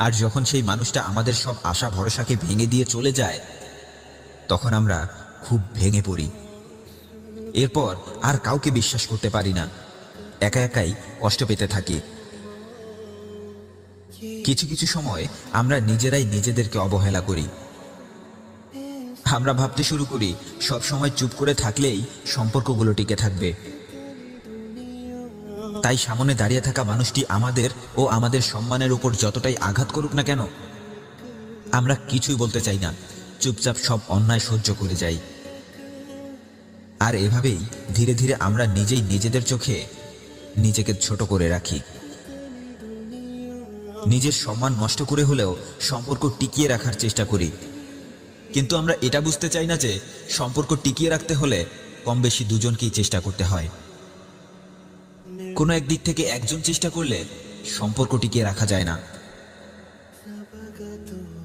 আর যখন সেই মানুষটা আমাদের সব আশা ভরসাকে ভেঙে দিয়ে চলে যায়, তখন আমরা খুব ভেঙে পড়ি। এরপর আর কাউকে বিশ্বাস করতে পারি না, একা একাই কষ্ট পেতে থাকি। কিছু কিছু সময় আমরা নিজেরাই নিজেদেরকে অবহেলা করি। আমরা ভাবতে শুরু করি সব সময় চুপ করে থাকলেই সম্পর্কগুলো টিকে থাকবে। তাই সামনে দাঁড়িয়ে থাকা মানুষটি আমাদের ও আমাদের সম্মানের উপর যতটাই আঘাত করুক না কেন, আমরা কিছুই বলতে চাই না, চুপচাপ সব অন্যায় সহ্য করে যাই। আর এভাবেই ধীরে ধীরে আমরা নিজেই নিজেদের চোখে নিজেকে ছোট করে রাখি। নিজের সম্মান নষ্ট করে হলেও সম্পর্ক টিকিয়ে রাখার চেষ্টা করি, কিন্তু আমরা এটা বুঝতে চাই না যে সম্পর্ক টিকিয়ে রাখতে হলে কম বেশি দুজনকেই চেষ্টা করতে হয়। কোনো একদিক থেকে একজন চেষ্টা করলে সম্পর্ক টিকিয়ে রাখা যায় না।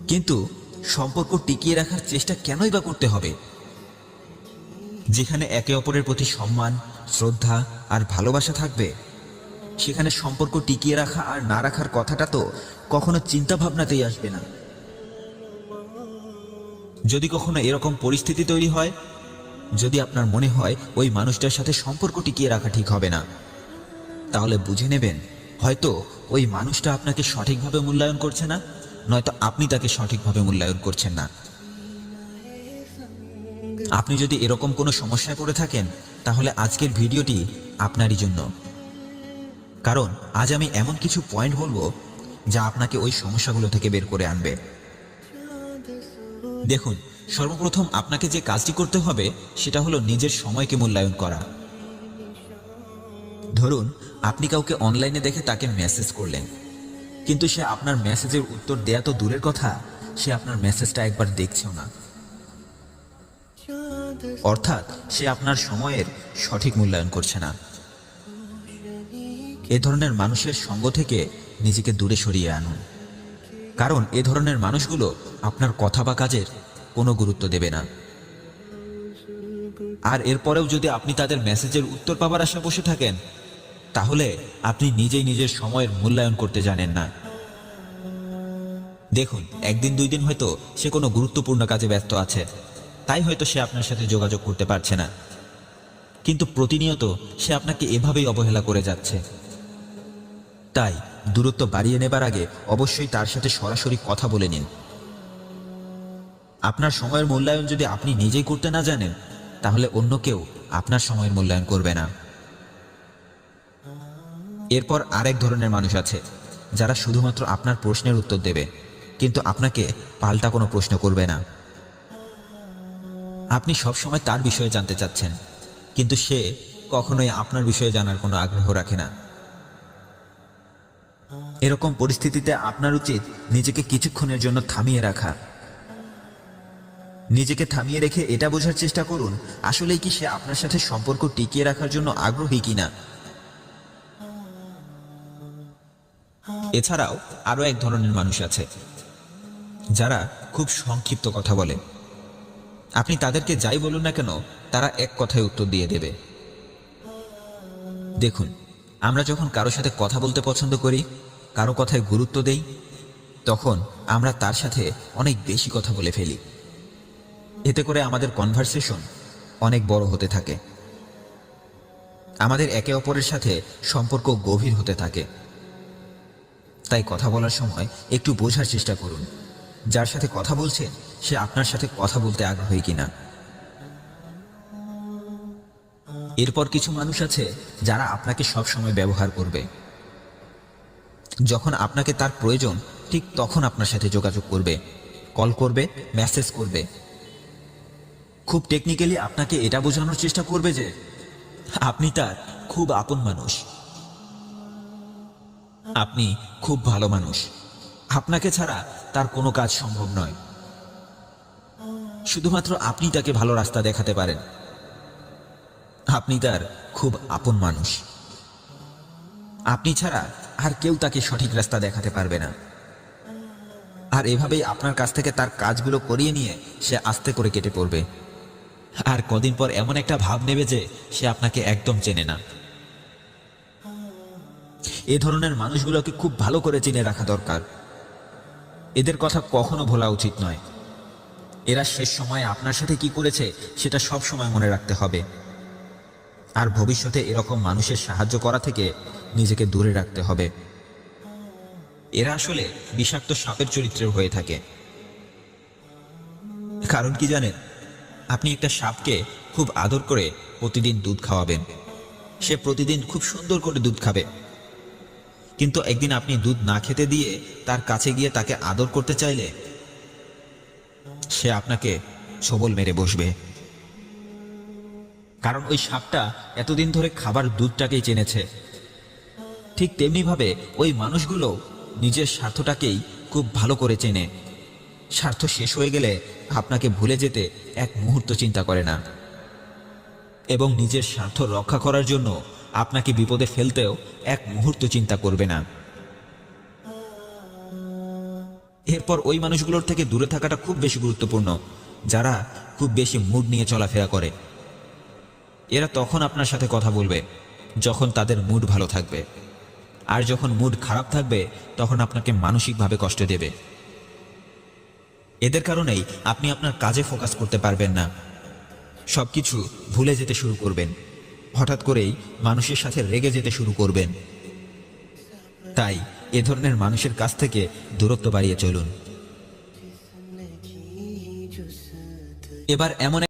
কিন্তু সম্পর্ক টিকিয়ে রাখার চেষ্টা কেনই বা করতে হবে? যেখানে একে অপরের প্রতি সম্মান, শ্রদ্ধা আর ভালোবাসা থাকবে, সেখানে সম্পর্ক টিকিয়ে রাখা আর না রাখার কথাটা তো কখনো চিন্তা ভাবনাতেই আসবে না। যদি কখনো এরকম পরিস্থিতি তৈরি হয়, যদি আপনার মনে হয় ওই মানুষটার সাথে সম্পর্ক টিকিয়ে রাখা ঠিক হবে না, তাহলে বুঝে নেবেন হয়তো ওই মানুষটা আপনাকে সঠিকভাবে মূল্যায়ন করছে না, নয়তো আপনি তাকে সঠিকভাবে মূল্যায়ন করছেন না। আপনি যদি এরকম কোনো সমস্যায় পড়ে থাকেন, তাহলে আজকের ভিডিওটি আপনারই জন্য, কারণ আজ আমি এমন কিছু পয়েন্ট বলবো যা আপনাকে ওই সমস্যাগুলো থেকে বের করে আনবে। দেখুন, সর্বপ্রথম আপনাকে যে কাজটি করতে হবে সেটা হলো নিজের সময়কে মূল্যায়ন করা। ধরুন, আপনি কাউকে অনলাইনে দেখে তাকে মেসেজ করলেন, কিন্তু সে আপনার মেসেজের উত্তর দেয়া তো দূরের কথা, সে আপনার মেসেজটা একবার দেখছেও না। অর্থাৎ সে আপনার সময়ের সঠিক মূল্যায়ন করছে না। এ ধরনের মানুষের সঙ্গ থেকে নিজেকে দূরে সরিয়ে আনুন, কারণ এ ধরনের মানুষগুলো আপনার কথা বা কাজের কোনো গুরুত্ব দেবে না। আর এরপরেও যদি আপনি তাদের মেসেজের উত্তর পাবার আশা বসে থাকেন, তাহলে আপনি নিজেই নিজের সময়ের মূল্যায়ন করতে জানেন না। দেখুন, একদিন দুই দিন হয়তো সে কোনো গুরুত্বপূর্ণ কাজে ব্যস্ত আছে, তাই হয়তো সে আপনার সাথে যোগাযোগ করতে পারছে না, কিন্তু প্রতিনিয়ত সে আপনাকে এভাবেই অবহেলা করে যাচ্ছে। তাই দূরত্ব বাড়িয়ে নেবার আগে অবশ্যই তার সাথে সরাসরি কথা বলে নিন। আপনার সময়ের মূল্যায়ন যদি আপনি নিজেই করতে না জানেন, তাহলে অন্য কেউ আপনার সময়ের মূল্যায়ন করবে না। এরপর আরেক ধরনের মানুষ আছে যারা শুধুমাত্র আপনার প্রশ্নের উত্তর দেবে, কিন্তু আপনাকে পাল্টা কোনো প্রশ্ন করবে না। আপনি সবসময় তার বিষয়ে জানতে চাচ্ছেন, কিন্তু সে কখনোই আপনার বিষয়ে জানার কোনো আগ্রহ রাখে না। এরকম পরিস্থিতিতে আপনার উচিত নিজেকে কিছুক্ষণের জন্য থামিয়ে রাখা। নিজেকে থামিয়ে রেখে এটা বোঝার চেষ্টা করুন আসলেই কি সে আপনার সাথে সম্পর্ক টিকিয়ে রাখার জন্য আগ্রহী কিনা। এছাড়াও আরো এক ধরনের মানুষ আছে যারা খুব সংক্ষিপ্ত কথা বলে। আপনি তাদেরকে যাই বলুন না কেন, তারা এক কথায় উত্তর দিয়ে দেবে। দেখুন, আমরা যখন কারো সাথে কথা বলতে পছন্দ করি, কারো কথায় গুরুত্ব দেই, তখন আমরা তার সাথে অনেক বেশি কথা বলে ফেলি। এতে করে আমাদের কনভারসেশন অনেক বড় হতে থাকে, আমাদের একে অপরের সাথে সম্পর্ক গভীর হতে থাকে। তাই কথা বলার সময় একটু বোঝার চেষ্টা করুন যার সাথে কথা বলছেন সে আপনার সাথে কথা বলতে আগ্রহী কিনা। এরপর কিছু মানুষ আছে যারা আপনাকে সব সময় ব্যবহার করবে। যখন আপনাকে তার প্রয়োজন ঠিক তখন আপনার সাথে যোগাযোগ করবে, কল করবে, মেসেজ করবে। খুব টেকনিক্যালি আপনাকে এটা বোঝানোর চেষ্টা করবে যে আপনি তার খুব আপন মানুষ, আপনি খুব ভালো মানুষ, আপনাকে ছাড়া তার কোনো কাজ সম্ভব নয়। শুধুমাত্র আপনি তাকে ভালো রাস্তা দেখাতে পারেন। আপনি তার খুব আপন মানুষ, আপনি ছাড়া আর কেউ তাকে সঠিক রাস্তা দেখাতে পারবে না। আর এভাবেই আপনার কাছ থেকে তার কাজগুলো করিয়ে নিয়ে সে আস্তে করে কেটে পড়বে। আর কদিন পর এমন একটা ভাব নেবে যে সে আপনাকে একদম চেনে না। এ ধরনের মানুষগুলোকে খুব ভালো করে চিনে রাখা দরকার। এদের কথা কখনো ভোলা উচিত নয়। এরা শেষ সময়ে আপনার সাথে কি করেছে সেটা সব সময় মনে রাখতে হবে। আর ভবিষ্যতে এরকম মানুষের সাহায্য করা থেকে নিজেকে দূরে রাখতে হবে। এরা আসলে বিষাক্ত সাপের চরিত্রের হয়ে থাকে। কারণ কি জানেন, আপনি একটা সাপকে খুব আদর করে প্রতিদিন দুধ খাওয়াবেন, সে প্রতিদিন খুব সুন্দর করে দুধ খাবে। কিন্তু একদিন আপনি দুধ না খেতে দিয়ে তার কাছে গিয়ে তাকে আদর করতে চাইলে সে আপনাকে ছোবল মেরে বসবে। কারণ ওই সাপটা এতদিন ধরে খাবার দুধটাকেই চেনেছে। ঠিক তেমনিভাবে ওই মানুষগুলো নিজের স্বার্থটাকেই খুব ভালো করে চেনে। স্বার্থ শেষ হয়ে গেলে আপনাকে ভুলে যেতে এক মুহূর্ত চিন্তা করে না, এবং নিজের স্বার্থ রক্ষা করার জন্য আপনাকে বিপদে ফেলতেও এক মুহূর্ত চিন্তা করবে না। এরপর ওই মানুষগুলোর থেকে দূরে থাকাটা খুব বেশি গুরুত্বপূর্ণ, যারা খুব বেশি মুড নিয়ে চলাফেরা করে। এরা তখন আপনার সাথে কথা বলবে যখন তাদের মুড ভালো থাকবে, আর যখন মুড খারাপ থাকবে তখন আপনাকে মানসিকভাবে কষ্ট দেবে। এদের কারণেই আপনি আপনার কাজে ফোকাস করতে পারবেন না, সবকিছু ভুলে যেতে শুরু করবেন, হঠাৎ করেই মানুষের সাথে রেগে যেতে শুরু করবেন। তাই এ ধরনের মানুষের কাছ থেকে দূরত্ব বাড়িয়ে চলুন। এবার এমন